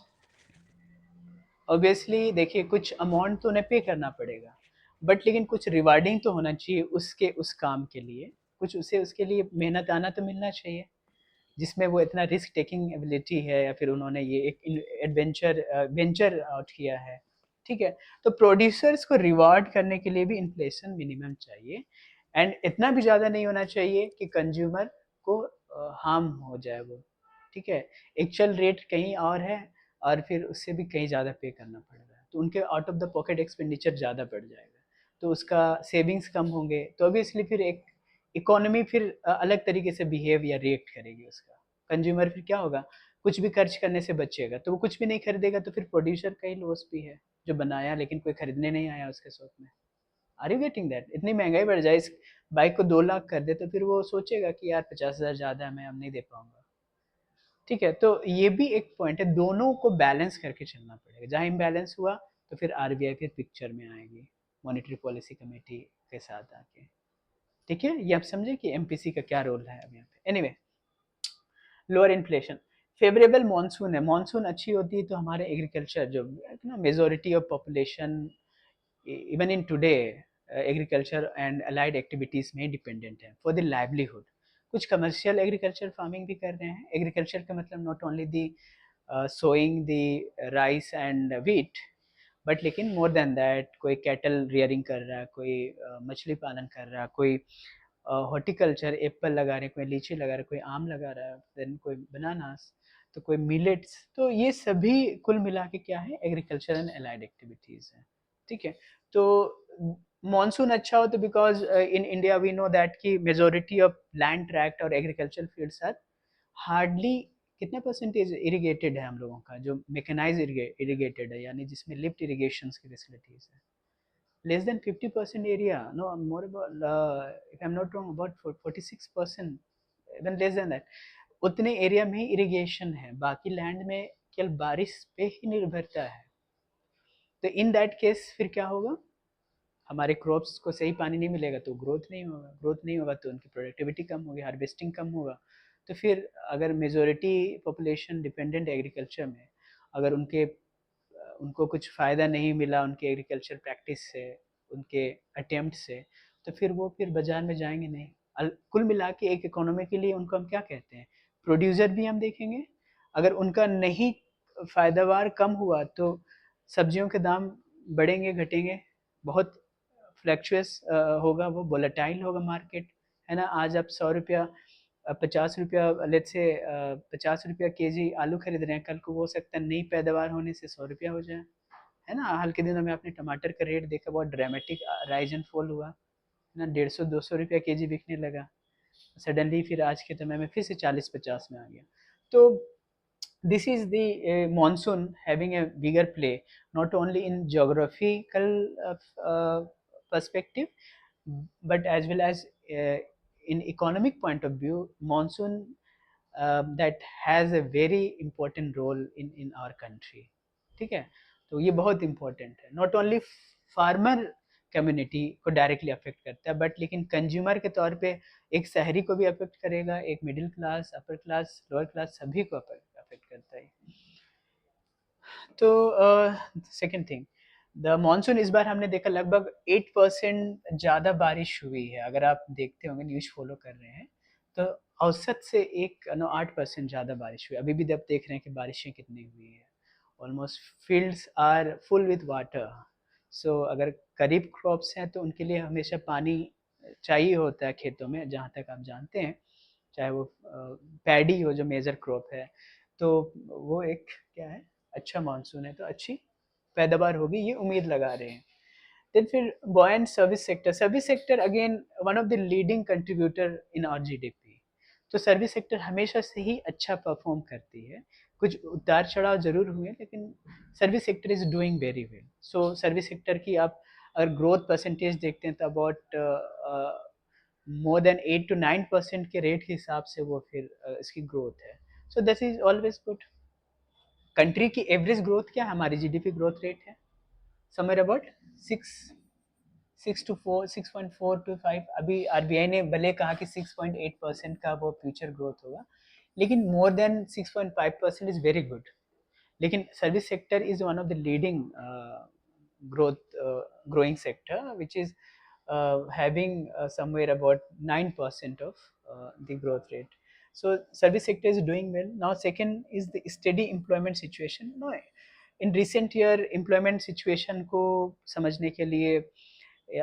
ऑब्वियसली देखिए, कुछ अमाउंट तो उन्हें पे करना पड़ेगा, बट लेकिन कुछ रिवार्डिंग तो होना चाहिए उसके उस काम के लिए, कुछ उसे उसके लिए मेहनत आना तो मिलना चाहिए, जिसमें वो इतना रिस्क टेकिंग एबिलिटी है, या फिर उन्होंने ये एक एडवेंचर वेंचर आउट किया है, ठीक है? तो प्रोड्यूसर्स को रिवार्ड करने के लिए भी इन्फ्लेशन मिनिमम चाहिए, एंड इतना भी ज़्यादा नहीं होना चाहिए कि कंज्यूमर को हार्म हो जाए वो, ठीक है। एक्चुअल रेट कहीं और है और फिर उससे भी कहीं ज़्यादा पे करना पड़ रहा है, तो उनके out of the pocket expenditure ज़्यादा बढ़ जाएगा, तो उसका सेविंग्स कम होंगे, तो ऑब्वियसली फिर एक इकोनॉमी फिर अलग तरीके से बिहेव या रिएक्ट करेगी उसका। कंज्यूमर फिर क्या होगा, कुछ भी खर्च करने से बचेगा, तो वो कुछ भी नहीं खरीदेगा, तो फिर प्रोड्यूसर का ही लॉस भी है, जो बनाया लेकिन कोई खरीदने नहीं आया उसके शॉप में। Are you getting that? इतनी महंगाई बढ़ जाए, इस बाइक को 2 लाख कर दे, तो फिर वो सोचेगा कि यार 50,000 ज़्यादा है, मैं अब नहीं दे पाऊंगा, ठीक है। तो ये भी एक पॉइंट है, दोनों को बैलेंस करके चलना पड़ेगा। जहाँ इम्बैलेंस हुआ तो फिर आरबीआई फिर पिक्चर में आएगी, मॉनेटरी पॉलिसी कमेटी के साथ आके, ठीक है। ये आप समझे कि एमपीसी का क्या रोल है अब यहाँ पे। Anyway, lower inflation, favourable monsoon है, मानसून अच्छी होती है तो हमारे एग्रीकल्चर जो ना majority of population even in today agriculture and allied activities में डिपेंडेंट है फॉर द लाइवलीहुड। कुछ कमर्शियल एग्रीकल्चर फार्मिंग भी कर रहे हैं। एग्रीकल्चर का मतलब not only the sowing the rice and wheat, but लेकिन मोर देन दैट कोई कैटल रियरिंग कर रहा है, कोई मछली पालन कर रहा है, कोई हॉर्टिकल्चर एप्पल लगा रहे हैं, कोई लीची लगा रहा है, कोई आम लगा रहा है, देन कोई बनानास, तो कोई मिलेट्स, तो ये सभी कुल मिला के क्या है, एग्रीकल्चर एंड एलाइड एक्टिविटीज़ है, ठीक है। तो मानसून अच्छा हो तो because in India we know that कि मेजोरिटी ऑफ लैंड ट्रैक्ट और एग्रीकल्चर फील्ड्स आर हार्डली कितने परसेंटेज इरिगेटेड है हम लोगों का, जो मैकेनाइज इरिगेटेड है, यानी जिसमें लिफ्ट इरिगेशन की फैसिलिटीज है, less than 50% area, no more about if I'm not wrong about 46%, even less than that, उतने एरिया में ही इरिगेशन है, बाकी लैंड में केवल बारिश पे ही निर्भरता है। तो इन दैट केस फिर क्या होगा, हमारे क्रॉप्स को सही पानी नहीं मिलेगा तो ग्रोथ नहीं होगा, ग्रोथ नहीं होगा तो उनकी प्रोडक्टिविटी कम होगी, हार्वेस्टिंग कम होगा। तो फिर अगर मेजोरिटी पॉपुलेशन डिपेंडेंट एग्रीकल्चर में, अगर उनको कुछ फ़ायदा नहीं मिला उनके एग्रीकल्चर प्रैक्टिस से, उनके अटेम्प्ट से, तो फिर वो फिर बाज़ार में जाएँगे नहीं। कुल मिला के एक इकोनॉमी के लिए उनको हम क्या कहते हैं, प्रोड्यूसर भी हम देखेंगे, अगर उनका नहीं फ़ायदावार कम हुआ तो सब्जियों के दाम बढ़ेंगे, घटेंगे, बहुत फ्लक्चुअस होगा, वो वोलेटाइल होगा मार्केट, है ना। आज आप 100 रुपया 50 रुपया लेट्स से 50 रुपया केजी आलू खरीद रहे हैं, कल को हो सकता है नई पैदावार होने से 100 रुपया हो जाए, है ना। हाल के दिनों में आपने टमाटर का रेट देखा, बहुत ड्रामेटिक राइज एंड फॉल हुआ, है ना, 150-200 रुपया केजी बिकने लगा, सडनली फिर आज के समय में फिर से 40-50 में आ गया। तो this is the monsoon having a bigger play not only in geographical perspective, but as well as in economic point of view, monsoon that has a very important role in our country, ठीक है। तो ये बहुत important है, not only फार्मर कम्युनिटी को डायरेक्टली अफेक्ट करता है, बट लेकिन कंज्यूमर के तौर पे एक शहरी को भी अफेक्ट करेगा, एक middle class, upper class, lower class, सभी को अफेक्ट करता है। तो सेकंड थिंग, द मानसून इस बार हमने देखा लगभग 8% ज़्यादा बारिश हुई है। अगर आप देखते होंगे, न्यूज़ फॉलो कर रहे हैं, तो औसत से 8% ज़्यादा बारिश हुई। अभी भी जब देख रहे हैं कि बारिशें कितनी हुई है, almost fields are full with water. So अगर करीब क्रॉप्स हैं तो उनके लिए हमेशा पानी चाहिए होता है खेतों में, जहाँ तक आप जानते हैं, चाहे वो पैडी हो जो मेजर क्रॉप है, तो वो एक क्या है, अच्छा मानसून है तो अच्छी पैदावार होगी, ये उम्मीद लगा रहे हैं। देन फिर buoyant service sector, service sector again one of the leading contributor in our GDP. तो सर्विस सेक्टर हमेशा से ही अच्छा परफॉर्म करती है, कुछ उतार चढ़ाव जरूर हुए लेकिन service sector is doing very well. So service sector की आप अगर ग्रोथ परसेंटेज देखते हैं तो अबाउट मोर देन 8 to 9% के रेट के हिसाब से वो फिर इसकी ग्रोथ है। सो this is always good. Country की एवरेज ग्रोथ क्या है, हमारी जीडीपी ग्रोथ रेट है समवेयर अबाउट 6.4 to 5। अभी आरबीआई ने भले कहा कि 6.8% का वो फ्यूचर ग्रोथ होगा, लेकिन more than 6.5% is very good. लेकिन service sector is one of the leading growing sector, which is having somewhere about 9% of the growth rate. So service sector is doing well. Now second is the steady employment situation. No, in recent year employment situation को समझने के लिए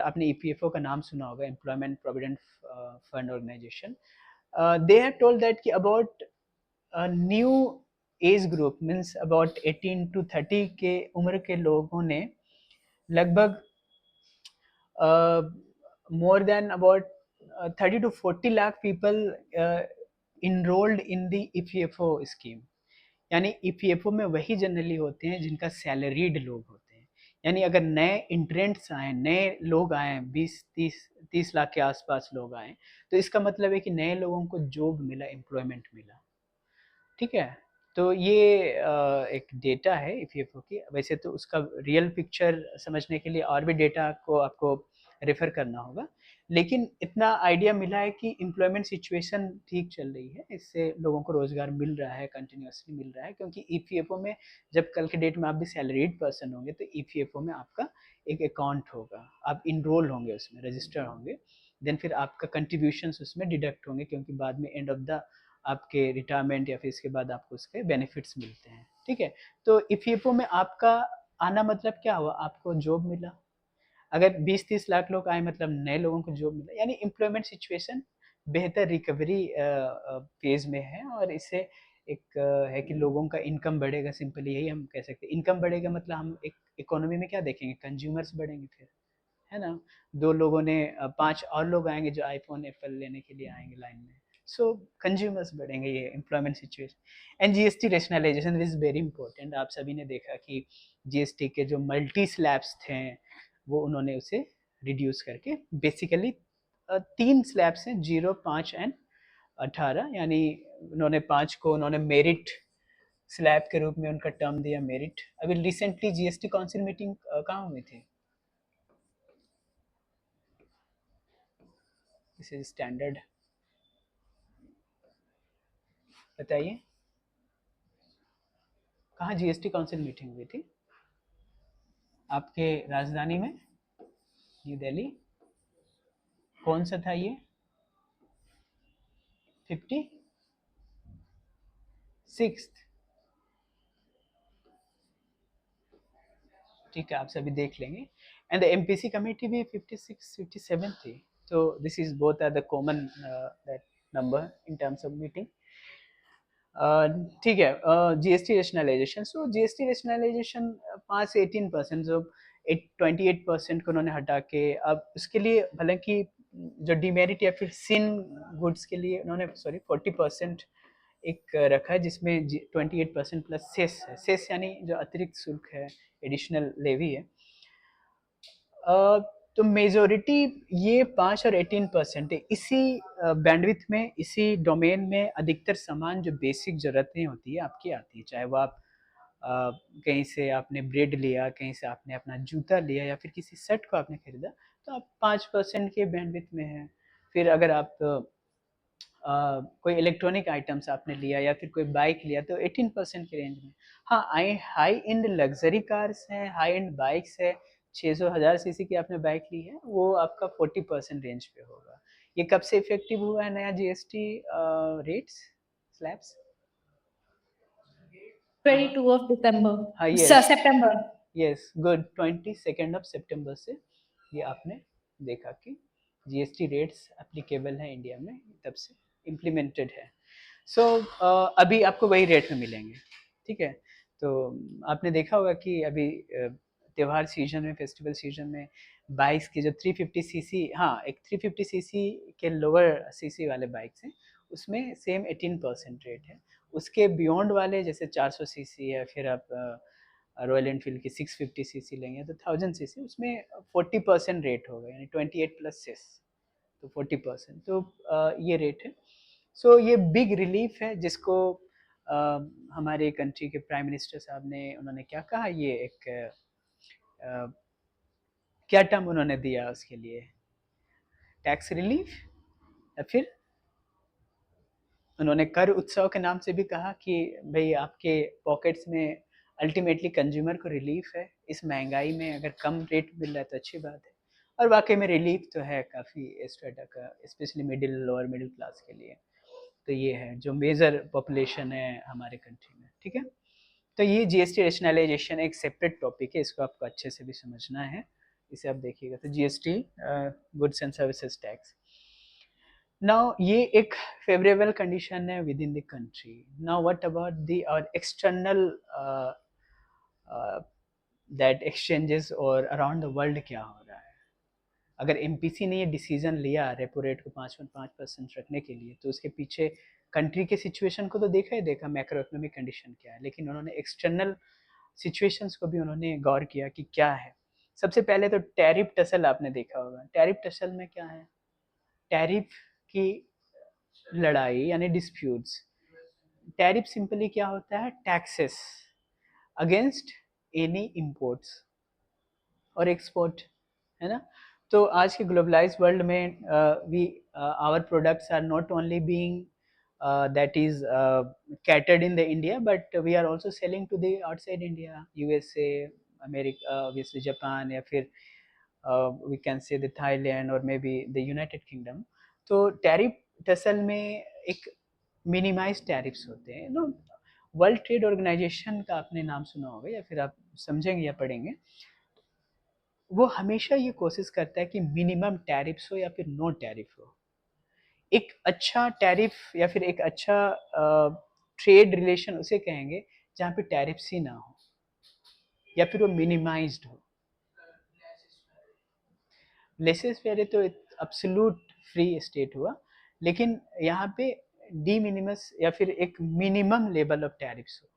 आपने ईपीएफओ का नाम सुना होगा, employment provident fund organisation. They have told that कि about new age group means about 18 to 30 के उम्र के लोगों ने लगभग more than about 30 to 40 lakh people enrolled in the EPFO scheme. यानी ईपीएफओ में वही जनरली होते हैं जिनका सैलरीड लोग होते हैं. यानी अगर नए इंट्रेंट्स आए, नए लोग आए, 20-30 लाख के आसपास लोग आए, तो इसका मतलब है कि नए लोगों को जॉब मिला, एम्प्लॉयमेंट मिला. ठीक है. तो ये एक डेटा है ईपीएफओ की. वैसे तो उसका रियल पिक्चर समझने के लिए और भी डेटा को आपको रेफर करना होगा, लेकिन इतना आइडिया मिला है कि एम्प्लॉयमेंट सिचुएशन ठीक चल रही है, इससे लोगों को रोजगार मिल रहा है, कंटिन्यूसली मिल रहा है. क्योंकि ईपीएफओ में जब कल के डेट में आप भी सैलरीड पर्सन होंगे तो ईपीएफओ में आपका एक अकाउंट होगा, आप इनरोल होंगे उसमें, रजिस्टर होंगे, देन फिर आपका कंट्रीब्यूशंस उसमें डिडक्ट होंगे, क्योंकि बाद में एंड ऑफ द आपके रिटायरमेंट या फिर इसके बाद आपको उसके बेनिफिट्स मिलते हैं. ठीक है. तो ईपीएफओ में आपका आना मतलब क्या हुआ, आपको जॉब मिला. अगर 20-30 लाख लोग आए मतलब नए लोगों को जॉब मिला, यानी एम्प्लॉयमेंट सिचुएशन बेहतर रिकवरी फेज में है. और इससे एक है कि लोगों का इनकम बढ़ेगा. सिंपली यही हम कह सकते हैं. इनकम बढ़ेगा मतलब हम एक इकोनॉमी में क्या देखेंगे, कंज्यूमर्स बढ़ेंगे फिर, है ना. 2 लोगों ने 5 और लोग आएंगे जो आईफोन एप्पल लेने के लिए आएंगे लाइन में. सो कंज्यूमर्स बढ़ेंगे. ये employment situation. And GST rationalisation is very important. आप सभी ने देखा कि जीएसटी के जो मल्टी स्लैब्स थे वो उन्होंने उसे रिड्यूस करके बेसिकली 3 स्लैब्स हैं, 0, 5 एंड 18. यानी उन्होंने 5 को उन्होंने मेरिट स्लैब के रूप में उनका टर्म दिया, मेरिट. अभी रिसेंटली जीएसटी काउंसिल मीटिंग कहाँ हुई थी? This is standard. बताइए कहाँ जीएसटी काउंसिल मीटिंग हुई थी? आपके राजधानी में, न्यू दिल्ली. कौन सा था ये? 56th. ठीक है, आप सभी देख लेंगे. एंड द एमपीसी कमेटी भी 56, 57 थी. तो this is both are the common that number in terms of meeting. ठीक है. GST rationalisation. So GST rationalisation 5 से 18%, जो 28% को उन्होंने हटा के अब उसके लिए, हालांकि जो डिमेरिट या फिर सिन गुड्स के लिए उन्होंने 40% एक रखा है, जिसमें 28% प्लस सेस है. सेस यानी जो अतिरिक्त शुल्क है, एडिशनल लेवी है. तो मेजोरिटी ये 5 और 18% है. इसी बैंडविथ में, इसी डोमेन में अधिकतर सामान जो बेसिक ज़रूरतें होती है आपकी आती है. चाहे वो आप कहीं से आपने ब्रेड लिया, कहीं से आपने अपना जूता लिया, या फिर किसी सेट को आपने खरीदा, तो आप 5% के बैंडविथ में है. फिर अगर आप कोई इलेक्ट्रॉनिक आइटम्स आपने लिया या फिर कोई बाइक लिया तो 18% के रेंज में. हाँ, हाई एंड लग्जरी कार्स हैं, हाई एंड बाइक्स है. 600,000 सीसी की आपने बाइक ली है, वो आपका 40% रेंज पे होगा. ये कब से इफेक्टिव हुआ है नया GST rates slabs? 22 of December. हाँ, यस. September. Yes, good. 22 सितंबर से ये आपने देखा कि जीएसटी रेट्स एप्लीकेबल हैं इंडिया में, तब से इम्प्लीमेंटेड है. सो अभी आपको वही रेट में मिलेंगे. ठीक है. तो आपने देखा होगा कि अभी त्यौहार सीजन में, फेस्टिवल सीजन में बाइक्स की जो 350 सीसी, हाँ, एक 350 सीसी के लोअर सीसी वाले बाइक्स हैं, उसमें सेम 18% रेट है. उसके बियॉन्ड वाले जैसे 400 सीसी है, फिर आप रॉयल एनफील्ड की 650 सीसी लेंगे तो 1000 सीसी, उसमें 40% रेट होगा, यानी 28 प्लस सेस, तो 40%. तो ये रेट है. सो ये बिग रिलीफ है, जिसको हमारे कंट्री के प्राइम मिनिस्टर साहब ने, उन्होंने क्या कहा, ये एक क्या टर्म उन्होंने दिया उसके लिए, टैक्स रिलीफ, या फिर उन्होंने कर उत्सव के नाम से भी कहा कि भाई आपके पॉकेट्स में अल्टीमेटली कंज्यूमर को रिलीफ है. इस महंगाई में अगर कम रेट मिल रहा है तो अच्छी बात है. और वाकई में रिलीफ तो है काफ़ी स्ट्रेटा का, specially middle, lower middle class के लिए. तो ये है जो मेजर पॉपुलेशन है हमारे कंट्री में. ठीक है. तो ये जीएसटी रैशनलाइजेशन एक सेपरेट टॉपिक है, इसको आपको अच्छे से भी समझना है. इसे आप देखिएगा तो GST, goods and services tax. Now ये एक फेवरेबल कंडीशन है with in the country. Now what about the और एक्सटर्नल दैट एक्सचेंजेस और अराउंड द वर्ल्ड क्या हो रहा है। अगर एमपीसी ने ये डिसीजन लिया रेपो रेट को 5.5% रखने के लिए, तो उसके पीछे कंट्री के सिचुएशन को तो देखा ही देखा, मैक्रो इकोनॉमिक कंडीशन क्या है, लेकिन उन्होंने एक्सटर्नल सिचुएशंस को भी उन्होंने गौर किया कि क्या है। सबसे पहले तो टैरिफ टसल आपने देखा होगा। टैरिफ टसल में क्या है, टैरिफ की लड़ाई यानी डिस्प्यूट्स। टैरिफ सिंपली क्या होता है, टैक्सेस अगेंस्ट एनी इंपोर्ट्स और एक्सपोर्ट, है ना। तो आज के ग्लोबलाइज वर्ल्ड में we our products are not only being that is catered in the India, but we are also selling to the outside India, USA, America, obviously Japan, या फिर we can say the Thailand or maybe the United Kingdom. तो टैरिफ टसल में एक मिनिमाइज टैरिफ्स होते हैं नो। वर्ल्ड ट्रेड ऑर्गेनाइजेशन का आपने नाम सुना होगा या फिर आप समझेंगे या पढ़ेंगे, वो हमेशा ये कोशिश करता है कि मिनिमम टैरिफ्स हो या फिर नो टैरिफ हो। एक अच्छा टैरिफ या फिर एक अच्छा ट्रेड रिलेशन उसे कहेंगे जहाँ पे टैरिफ्स ही ना हो या फिर वो मिनिमाइज्ड हो। लेसेस फेयर तो एब्सोल्यूट फ्री स्टेट हुआ, लेकिन यहाँ पे डी मिनिमस या फिर एक मिनिमम लेवल ऑफ टैरिफ्स हो,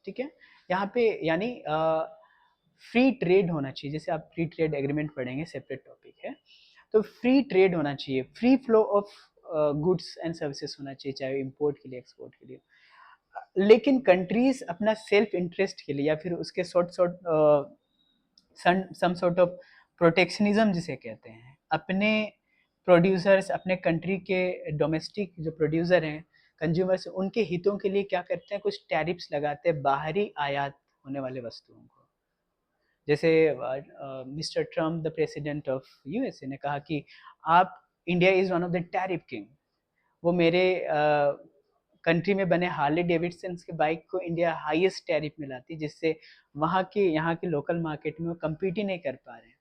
ठीक है। यहाँ पे यानी फ्री ट्रेड होना चाहिए। जैसे आप फ्री ट्रेड एग्रीमेंट पढ़ेंगे, सेपरेट टॉपिक है। तो फ्री ट्रेड होना चाहिए, free flow of goods and services होना चाहिए, चाहे इम्पोर्ट के लिए एक्सपोर्ट के लिए। लेकिन कंट्रीज अपना सेल्फ इंटरेस्ट के लिए या फिर उसके सम सॉर्ट ऑफ प्रोटेक्शनिज्म जिसे कहते हैं, अपने प्रोड्यूसर्स, अपने कंट्री के डोमेस्टिक जो प्रोड्यूसर हैं, कंज्यूमर्स, उनके हितों के लिए क्या करते हैं, कुछ टैरिफ्स लगाते हैं बाहरी आयात होने वाले वस्तुओं को। जैसे mister Trump the president of USA ने कहा कि आप, India is one of the tariff king. वो मेरे कंट्री में बने हार्ले डेविडसन के बाइक को इंडिया हाईएस्ट टैरिफ में लाती, जिससे वहाँ के यहाँ के लोकल मार्केट में वो कम्पीट ही नहीं कर पा रहे हैं।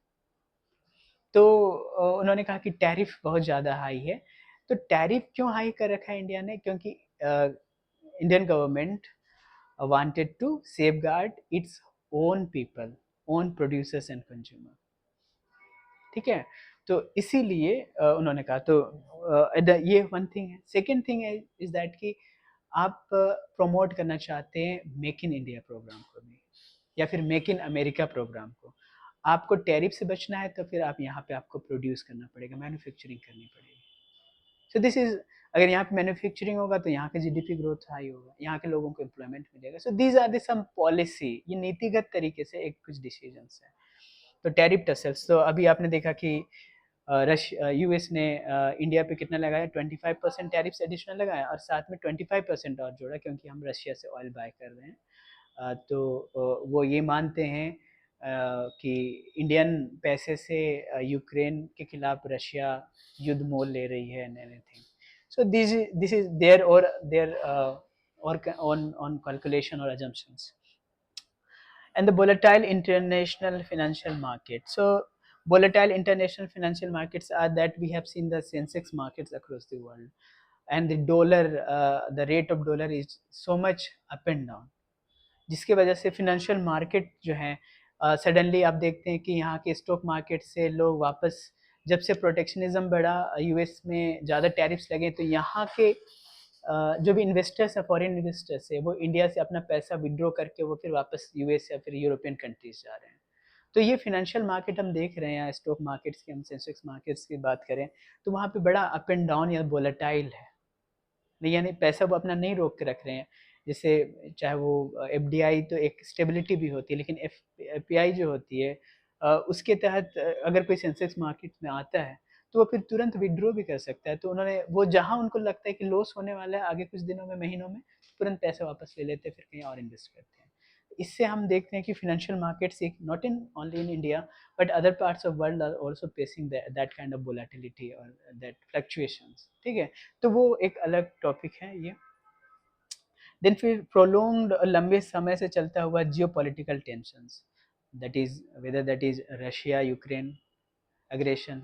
तो उन्होंने कहा कि टैरिफ बहुत ज़्यादा हाई है। तो टैरिफ क्यों हाई कर रखा है इंडिया ने, क्योंकि Indian government wanted to safeguard its own people, own producers and consumer, ठीक है। तो इसीलिए उन्होंने कहा। तो ये वन थिंग है। सेकेंड थिंग है इज दैट कि आप प्रमोट करना चाहते हैं मेक इन इंडिया प्रोग्राम को भी, या फिर मेक इन अमेरिका प्रोग्राम को। आपको टैरिफ से बचना है तो फिर आप यहाँ पे आपको प्रोड्यूस करना पड़ेगा, मैन्युफैक्चरिंग करनी पड़ेगी। सो दिस इज, अगर यहाँ पे मैन्युफैक्चरिंग होगा तो यहाँ के जीडीपी ग्रोथ हाई होगा, यहाँ के लोगों को एम्प्लॉयमेंट मिलेगा। So these are the some policy, ये नीतिगत तरीके से एक कुछ डिसीजंस है। तो टैरिफ टसल्स, तो अभी आपने देखा कि यूएस ने इंडिया पे कितना लगाया, 25% टैरिफ्स एडिशनल लगाया, और साथ में 25% और जोड़ा, क्योंकि हम रशिया से ऑयल बाय कर रहे हैं। तो वो ये मानते हैं कि इंडियन पैसे से यूक्रेन के खिलाफ रशिया युद्ध मोल ले रही है and anything. So this is there और देयर और on calculation or assumptions. And the volatile international financial market. So volatile international financial markets are that we have seen the Sensex markets across the world, and the dollar, the rate of dollar is so much up and down, जिसके वजह से फिनेंशियल मार्केट जो है सडनली आप देखते हैं कि यहाँ के स्टॉक मार्केट से लोग वापस, जब से प्रोटेक्शनिज्म बढ़ा, यूएस में ज़्यादा टैरिफ्स लगे, तो यहाँ के जो भी इन्वेस्टर्स है, फॉरेन इन्वेस्टर्स है, वो इंडिया से अपना पैसा विड्रॉ करके वो फिर वापस यूएस या फिर यूरोपियन कंट्रीज जा रहे हैं। तो ये फिनेंशियल मार्केट हम देख रहे हैं, स्टॉक मार्केट्स की, हम सेंसेक्स मार्केट्स की बात करें तो वहाँ पे बड़ा अप एंड डाउन या वोलेटाइल है, यानी पैसा वो अपना नहीं रोक के रख रहे हैं। जैसे चाहे वो एफडीआई तो एक स्टेबिलिटी भी होती है, लेकिन एफपीआई जो होती है उसके तहत अगर कोई सेंसेक्स मार्केट में आता है तो वो फिर तुरंत विड्रॉ भी कर सकता है। तो उन्होंने वो जहाँ उनको लगता है कि लॉस होने वाला है आगे कुछ दिनों में, महीनों में, तुरंत पैसा वापस ले लेते हैं, फिर कहीं और इन्वेस्ट करते हैं। इससे हम देखते हैं कि financial markets not in only in India but other parts of world are also facing that kind of volatility और दैट फ्लक्चुएशंस, ठीक है। तो वो एक अलग टॉपिक है ये। देन फिर प्रोलोंग्ड, लंबे समय से चलता हुआ geopolitical tensions. That is whether that is Russia Ukraine aggression,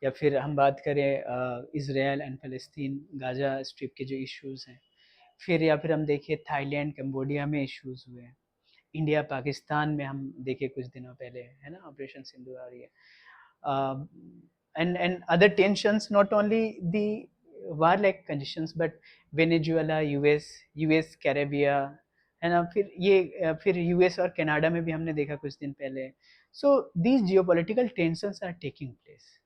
या फिर हम बात करें Israel and Palestine Gaza strip के जो इश्यूज़ हैं, फिर या फिर हम देखें थाईलैंड कंबोडिया में इश्यूज़ हुए हैं, इंडिया पाकिस्तान में हम देखे कुछ दिनों पहले, है ना, ऑपरेशन सिंधु आ रही है, and other tensions, not only the war like conditions but Venezuela, US Caribbean, है ना, फिर ये फिर यूएस और कनाडा में भी हमने देखा कुछ दिन पहले। So these geopolitical tensions are taking place.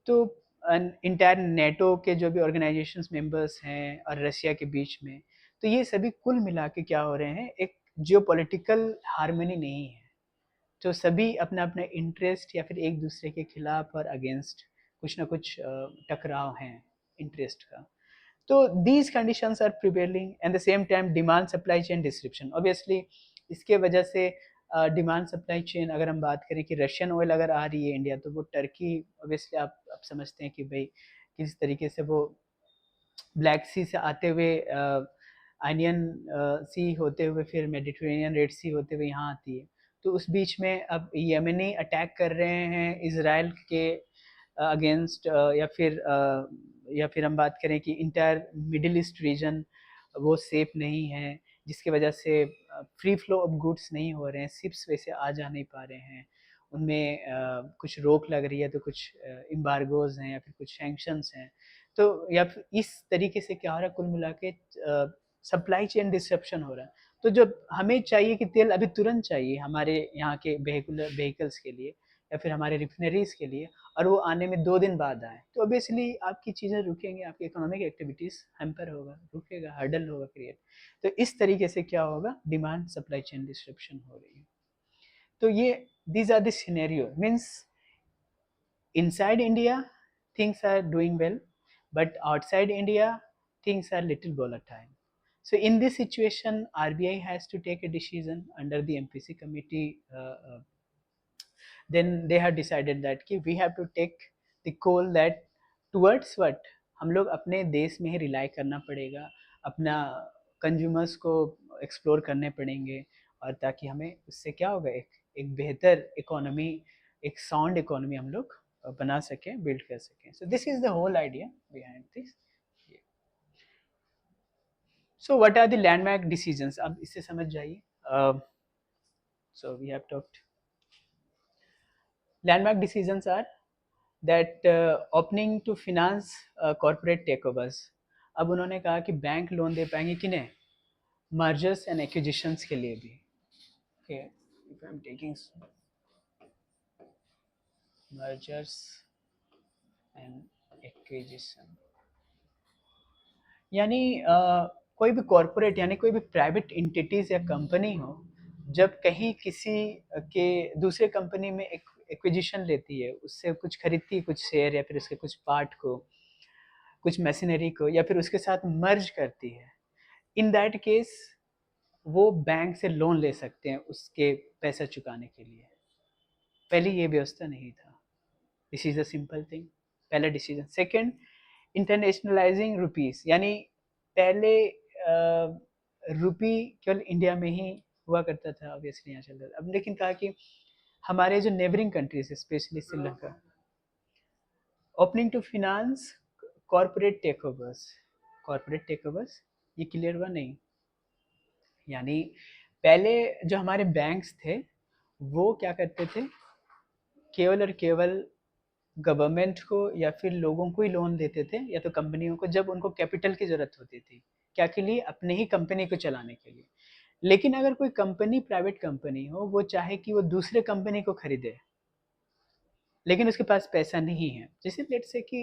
तो इंटायर नेटो के जो भी ऑर्गेनाइजेशंस मेंबर्स हैं और रशिया के बीच में, तो ये सभी कुल मिला के क्या हो रहे हैं, एक जियोपॉलिटिकल हार्मनी नहीं है। तो सभी अपना अपना इंटरेस्ट या फिर एक दूसरे के खिलाफ और अगेंस्ट कुछ ना कुछ टकराव हैं इंटरेस्ट का। तो these conditions are prevailing and the same time demand supply chain description, obviously इसके वजह से डिमांड सप्लाई चेन, अगर हम बात करें कि रशियन ऑयल अगर आ रही है इंडिया, तो वो टर्की ऑब्वियसली आप समझते हैं कि भाई किस तरीके से वो ब्लैक सी से आते हुए आनियन सी होते हुए फिर मेडिटेरेनियन रेड सी होते हुए यहाँ आती है। तो उस बीच में अब यमनी अटैक कर रहे हैं इसराइल के अगेंस्ट, या फिर हम बात करें कि इंटायर मिडिल ईस्ट रीजन वो सेफ नहीं है, जिसकी वजह से फ्री फ्लो ऑफ गुड्स नहीं हो रहे हैं, शिप्स वैसे आ जा नहीं पा रहे हैं, उनमें कुछ रोक लग रही है, तो कुछ एम्बार्गोज हैं या फिर कुछ सैंक्शंस हैं। तो या फिर इस तरीके से क्या हो रहा है, कुल मिला के सप्लाई चेन डिसरप्शन हो रहा है। तो जब हमें चाहिए कि तेल अभी तुरंत चाहिए हमारे यहाँ के व्हीकल्स के लिए या फिर हमारे रिफिनरीज के लिए, और वो आने में 2 दिन बाद आए, तो ऑब्वियसली आपकी चीज़ें रुकेंगी, आपकी इकोनॉमिक एक्टिविटीज़ हैम्पर होगा, रुकेगा, हर्डल होगा क्रिएट। तो इस तरीके से क्या होगा, डिमांड सप्लाई चेन डिसरप्शन हो रही है। तो ये these are the scenario, means inside India things are doing well, but outside India things are little volatile. So in this situation RBI has to take a decision under the MPC committee. Then they have decided that कि we have to take the call that towards what, हम लोग अपने देश में ही रिलाई करना पड़ेगा, अपना कंज्यूमर्स को एक्सप्लोर करने पड़ेंगे, और ताकि हमें उससे क्या होगा, एक बेहतर इकोनॉमी, एक साउंड इकोनॉमी हम लोग बना सकें, बिल्ड कर सकें। So this is the whole idea behind this. So what are the landmark decisions, अब इससे समझ जाइए। So we have talked landmark decisions are that opening to finance corporate takeovers. अब उन्होंने कहा कि बैंक लोन दे पाएंगे किन्हें, मर्जर्स एंड एक्विजिशंस के लिए भी। Okay, if I am taking mergers and acquisition, यानी कोई भी कॉर्पोरेट यानी कोई भी प्राइवेट एंटिटीज या कंपनी हो, जब कहीं किसी के दूसरे कंपनी में एक्विजिशन लेती है, उससे कुछ खरीदती है, कुछ शेयर या फिर उसके कुछ पार्ट को, कुछ मशीनरी को, या फिर उसके साथ मर्ज करती है, इन दैट केस वो बैंक से लोन ले सकते हैं उसके पैसा चुकाने के लिए। पहले ये व्यवस्था नहीं था। This is a simple thing, पहला डिसीजन। सेकंड, इंटरनेशनलाइजिंग रुपीस, यानी पहले रुपी केवल इंडिया में ही हुआ करता था, ऑब्वियसली यहाँ चल रहा था। अब लेकिन कहा कि हमारे जो नेबरिंग कंट्रीज है, specially Sri Lanka, opening to finance corporate takeovers. Corporate takeovers ये क्लियर हुआ नहीं, यानी पहले जो हमारे बैंक्स थे वो क्या करते थे, केवल और केवल गवर्नमेंट को या फिर लोगों को ही लोन देते थे, या तो कंपनियों को, जब उनको कैपिटल की ज़रूरत होती थी, क्या के लिए, अपने ही कंपनी को चलाने के लिए। लेकिन अगर कोई कंपनी प्राइवेट कंपनी हो, वो चाहे कि वो दूसरे कंपनी को खरीदे, लेकिन उसके पास पैसा नहीं है, जैसे लेट्स से कि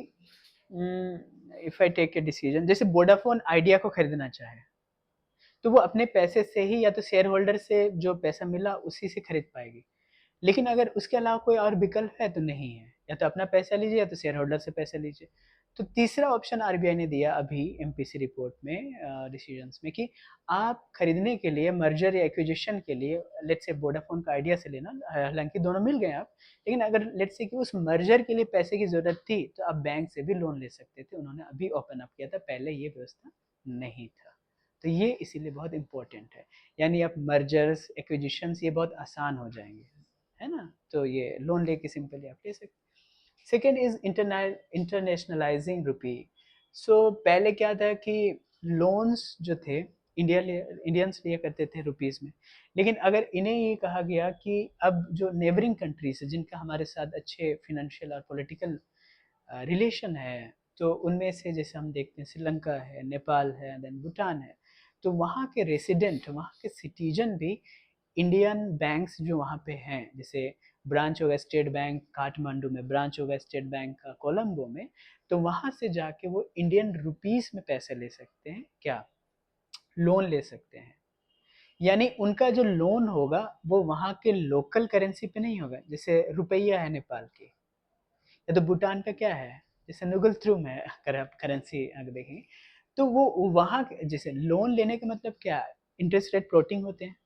if I take a decision, जैसे वोडाफोन आइडिया को खरीदना चाहे, तो वो अपने पैसे से ही, या तो शेयर होल्डर से जो पैसा मिला उसी से खरीद पाएगी। लेकिन अगर उसके अलावा कोई और विकल्प है तो नहीं है, या तो अपना पैसा लीजिए या तो शेयर होल्डर से पैसा लीजिए। तो तीसरा ऑप्शन आरबीआई ने दिया अभी एमपीसी रिपोर्ट में डिसीजंस में, कि आप खरीदने के लिए, मर्जर या एक्विजिशन के लिए, लेट्स से वोडाफोन का आइडिया से लेना, हालांकि दोनों मिल गए आप, लेकिन अगर लेट्स से कि उस मर्जर के लिए पैसे की ज़रूरत थी, तो आप बैंक से भी लोन ले सकते थे। उन्होंने अभी ओपन अप किया था, पहले ये व्यवस्था नहीं था। तो ये इसीलिए बहुत इम्पोर्टेंट है, यानी आप मर्जर्स एक्विजिशंस ये बहुत आसान हो जाएंगे, है ना। तो ये लोन लेके सिंपली आप ले सकते। सेकेंड इज इंटरनेशनलाइजिंग रुपी। सो पहले क्या था कि लोन्स जो थे इंडियंस लिया करते थे रुपीज़ में, लेकिन अगर इन्हें ये कहा गया कि अब जो नेबरिंग कंट्रीज है जिनका हमारे साथ अच्छे फिनेंशियल और पॉलिटिकल रिलेशन है, तो उनमें से जैसे हम देखते हैं श्रीलंका है, नेपाल है, देन भूटान है, तो वहाँ के रेसिडेंट, वहाँ के सिटीजन भी इंडियन बैंक्स जो वहाँ पे हैं, जैसे ब्रांच होगा स्टेट बैंक काठमांडू में, ब्रांच होगा स्टेट बैंक का कोलंबो में, तो वहाँ से जाके वो इंडियन रुपीस में पैसे ले सकते हैं, क्या लोन ले सकते हैं। यानी उनका जो लोन होगा वो वहाँ के लोकल करेंसी पे नहीं होगा, जैसे रुपया है नेपाल की, या तो भूटान का क्या है, जैसे नुगल थ्रू में करेंसी अगर देखें, तो वो वहाँ जैसे लोन लेने का मतलब क्या है, इंटरेस्ट रेट फ्लोटिंग होते हैं।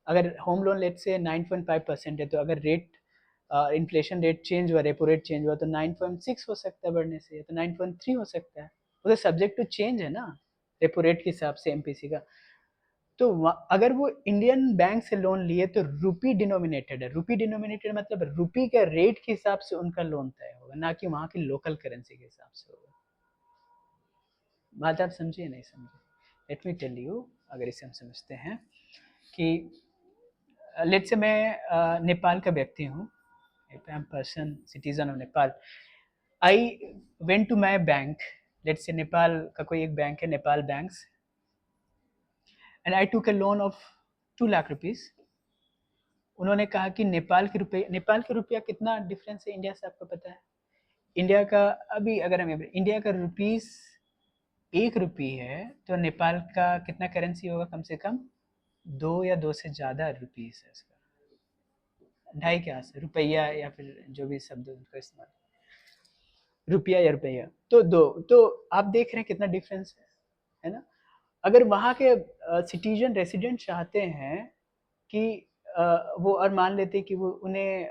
अगर होम लोन लेट से 9.5% है, तो अगर रेट इन्फ्लेशन रेट चेंज हुआ, रेपो रेट चेंज हुआ, तो 9.6 हो सकता है बढ़ने से, या तो 9.3 हो सकता है, वो तो सब्जेक्ट टू चेंज है ना, रेपो रेट के हिसाब से एमपीसी का। तो अगर वो इंडियन बैंक से लोन लिए तो रुपी डिनोमिनेटेड है, रुपी डिनोमिनेटेड मतलब रुपी के रेट के हिसाब से उनका लोन तय होगा, ना कि वहाँ की लोकल करेंसी के हिसाब से होगा। बात आप समझिए नहीं समझे, लेट मी टेल यू, अगर इसे हम समझते हैं कि लेट से मैं नेपाल का व्यक्ति हूँ, if I am person citizen of Nepal, I went to my bank, let's say Nepal का कोई एक बैंक है, Nepal banks, and I took a loan of 2 lakh rupees. उन्होंने कहा कि नेपाल के रुपया कितना डिफरेंस है इंडिया से, आपको पता है? इंडिया का अभी अगर हम इंडिया का रुपीस 1 रुपये है, तो नेपाल का कितना करेंसी होगा, कम से कम 2 या 2 से ज़्यादा रुपीस है इसका, ढाई के आस रुपया, या फिर जो भी शब्द उनका इस्तेमाल, रुपया या रुपया, तो दो, तो आप देख रहे हैं कितना डिफरेंस है ना। अगर वहाँ के सिटीजन रेसिडेंट चाहते हैं कि वो, और मान लेते हैं कि वो उन्हें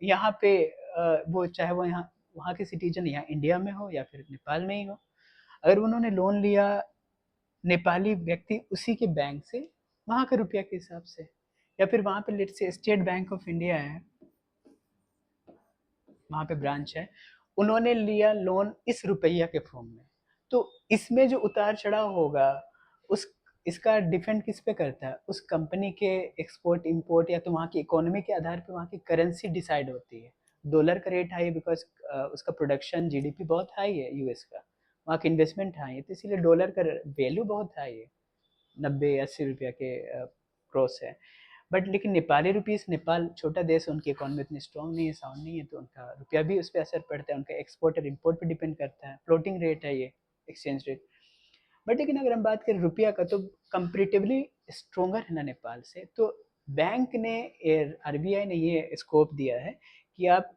यहाँ पे वो चाहे वो यहाँ वहाँ के सिटीजन यहाँ इंडिया में हो या फिर नेपाल में ही हो, अगर उन्होंने लोन लिया नेपाली व्यक्ति उसी के बैंक से, वहाँ के रुपया के हिसाब से, या फिर वहाँ पे लेट से स्टेट बैंक ऑफ इंडिया है, वहाँ पे ब्रांच है, उन्होंने लिया लोन इस रुपया के फॉर्म में, तो इसमें जो उतार चढ़ाव होगा उस इसका डिपेंड किस पे करता है, उस कंपनी के एक्सपोर्ट इंपोर्ट, या तो वहाँ की इकोनॉमी के आधार पे वहाँ की करेंसी डिसाइड होती है। डॉलर का रेट हाई है बिकॉज उसका प्रोडक्शन जीडीपी बहुत हाई है यूएस का, वहाँ की इन्वेस्टमेंट हाई है, तो इसीलिए डॉलर का वैल्यू बहुत हाई है, 90-80 रुपया के क्रॉस है। बट लेकिन नेपाली रुपीस, नेपाल छोटा देश है, उनकी इकोनॉमी इतनी स्ट्रॉन्ग नहीं है, साउंड नहीं है, तो उनका रुपया भी उस पर असर पड़ता है, उनका एक्सपोर्ट और इम्पोर्ट पर डिपेंड करता है, फ्लोटिंग रेट है ये, एक्सचेंज रेट। बट लेकिन अगर हम बात करें रुपया का, तो कंपेरेटिवली स्ट्रोंगर है ना नेपाल से, तो बैंक ने, आरबीआई ने ये स्कोप दिया है कि आप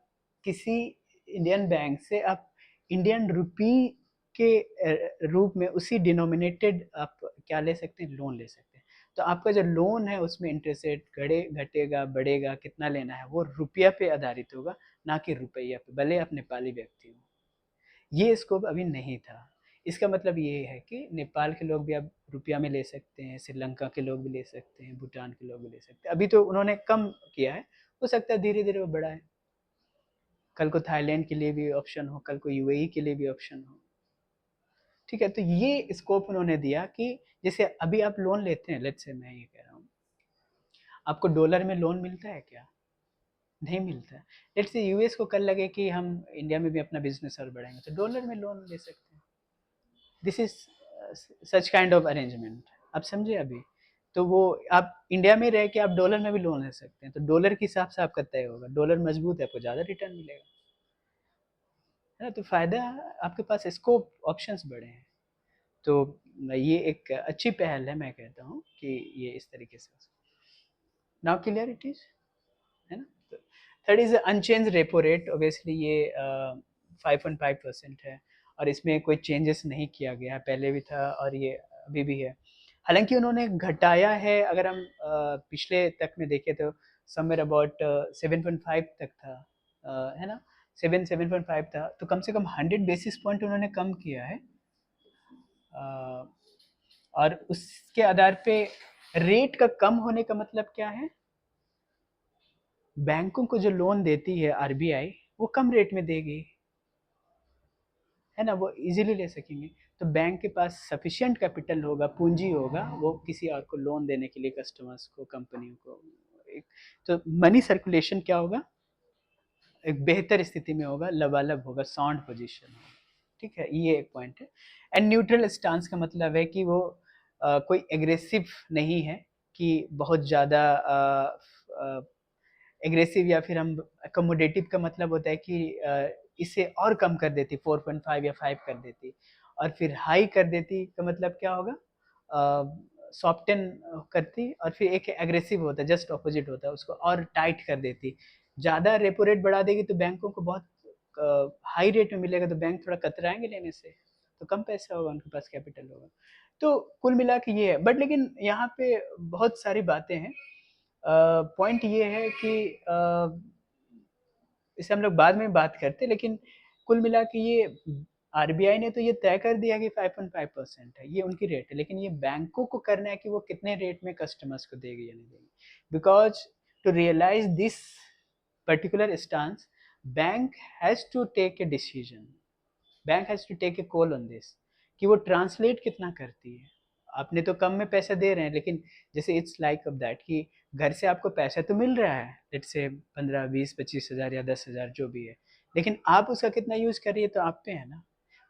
किसी इंडियन बैंक से आप इंडियन रुपी के रूप में उसी डिनोमिनेटेड आप क्या ले सकते हैं, लोन ले सकते हैं। तो आपका जो लोन है उसमें इंटरेस्ट रेट घटेगा बढ़ेगा, कितना लेना है वो रुपया पे आधारित होगा, ना कि रुपया पे, भले आप नेपाली व्यक्ति हो। ये स्कोप अभी नहीं था। इसका मतलब ये है कि नेपाल के लोग भी अब रुपया में ले सकते हैं, श्रीलंका के लोग भी ले सकते हैं, भूटान के लोग भी ले सकते हैं। अभी तो उन्होंने कम किया है, हो सकता है धीरे धीरे वो बढ़ाए, कल को थाईलैंड के लिए भी ऑप्शन हो, कल को यूएई के लिए भी ऑप्शन हो। ठीक है, तो ये स्कोप उन्होंने दिया कि जैसे अभी आप लोन लेते हैं, लेट्स से मैं ये कह रहा हूँ, आपको डॉलर में लोन मिलता है क्या? नहीं मिलता है। लेट्स से यूएस को कल लगे कि हम इंडिया में भी अपना बिजनेस और बढ़ाएंगे, तो डॉलर में लोन ले सकते हैं। This is such kind of arrangement, आप समझे अभी? तो वो आप इंडिया में रह के आप डॉलर में भी लोन ले सकते हैं, तो डॉलर के हिसाब से आपका तय होगा, डॉलर मजबूत है आपको ज़्यादा रिटर्न मिलेगा, है ना। तो फ़ायदा, आपके पास स्कोप ऑप्शंस बढ़े हैं, तो ये एक अच्छी पहल है, मैं कहता हूँ कि ये इस तरीके से। नाउ क्लियर इट इज, है ना। तो third is unchanged repo rate, obviously ये 5.5% है, और इसमें कोई चेंजेस नहीं किया गया है, पहले भी था और ये अभी भी है। हालांकि उन्होंने घटाया है, अगर हम पिछले तक में देखें तो समवेयर अबाउट 7.5 तक था, है ना, 7.5 था, तो कम से कम 100 बेसिस पॉइंट उन्होंने कम किया है और उसके आधार पे रेट का कम होने का मतलब क्या है, बैंकों को जो लोन देती है आरबीआई वो कम रेट में देगी, है ना, वो इजीली ले सकेंगे। तो बैंक के पास सफिशिएंट कैपिटल होगा, पूंजी होगा, वो किसी और को लोन देने के लिए, कस्टमर्स को, कंपनियों को। एक तो मनी सर्कुलेशन क्या होगा, एक बेहतर स्थिति में होगा, लबालब होगा, साउंड पोजीशन होगा, ठीक है, ये एक पॉइंट है। एंड न्यूट्रल स्टांस का मतलब है कि वो कोई एग्रेसिव नहीं है कि बहुत ज़्यादा एग्रेसिव, या फिर हम अकोमोडेटिव का मतलब होता है कि इसे और कम कर देती, 4.5 या 5 कर देती, और फिर हाई कर देती का मतलब क्या होगा, सॉफ्टन करती, और फिर एक एग्रेसिव होता है, जस्ट ऑपोजिट होता है, उसको और टाइट कर देती। ज़्यादा रेपो रेट बढ़ा देगी तो बैंकों को बहुत हाई रेट में मिलेगा, तो बैंक थोड़ा कतराएंगे लेने से, तो कम पैसा होगा, उनके पास कैपिटल होगा। तो कुल मिला के ये है, बट लेकिन यहाँ पे बहुत सारी बातें हैं। पॉइंट ये है कि इसे हम लोग बाद में बात करते हैं, लेकिन कुल मिला के ये आरबीआई ने तो ये तय कर दिया कि 5.5% है, ये उनकी रेट है, लेकिन ये बैंकों को करना है कि वो कितने रेट में कस्टमर्स को देगी या नहीं देगी। Because to realise this particular stance, bank has to take a decision, bank has to take a call on this, कि वो ट्रांसलेट कितना करती है। आपने तो कम में पैसा दे रहे हैं, लेकिन जैसे इट्स लाइक ऑफ दैट कि घर से आपको पैसा तो मिल रहा है, लेट्स से 15, 20, 25 हज़ार या 10 हज़ार जो भी है, लेकिन आप उसका कितना यूज़ कर रही है तो आप पे है ना।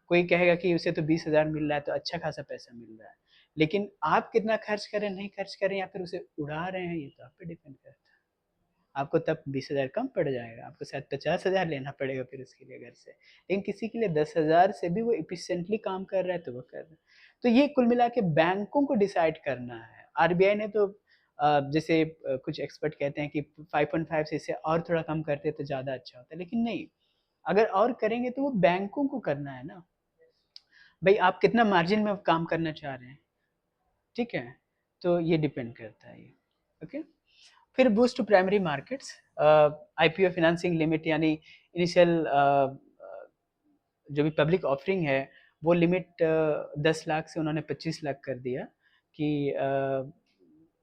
कोई कहेगा कि उसे तो 20 हज़ार मिल रहा है तो अच्छा खासा पैसा मिल रहा है, लेकिन आप कितना खर्च करें, नहीं खर्च करें, या फिर उसे उड़ा रहे हैं, ये तो आप पे डिपेंड करता है। आपको तब 20 हज़ार कम पड़ जाएगा, आपको शायद 50 हज़ार लेना पड़ेगा फिर उसके लिए घर से, लेकिन किसी के लिए 10 हज़ार से भी वो इफिशिएंटली काम कर रहा है तो वो कर रहा है। तो ये कुल मिला के बैंकों को डिसाइड करना है। आरबीआई ने तो जैसे कुछ एक्सपर्ट कहते हैं कि 5.5 से इसे और थोड़ा कम करते तो ज़्यादा अच्छा होता, लेकिन नहीं, अगर और करेंगे तो वो बैंकों को करना है ना, भाई आप कितना मार्जिन में काम करना चाह रहे हैं, ठीक है, तो ये डिपेंड करता है ये। ओके, फिर boost to primary markets, IPO financing limit, यानी इनिशियल जो भी पब्लिक ऑफरिंग है वो लिमिट 10 लाख से उन्होंने 25 लाख कर दिया, कि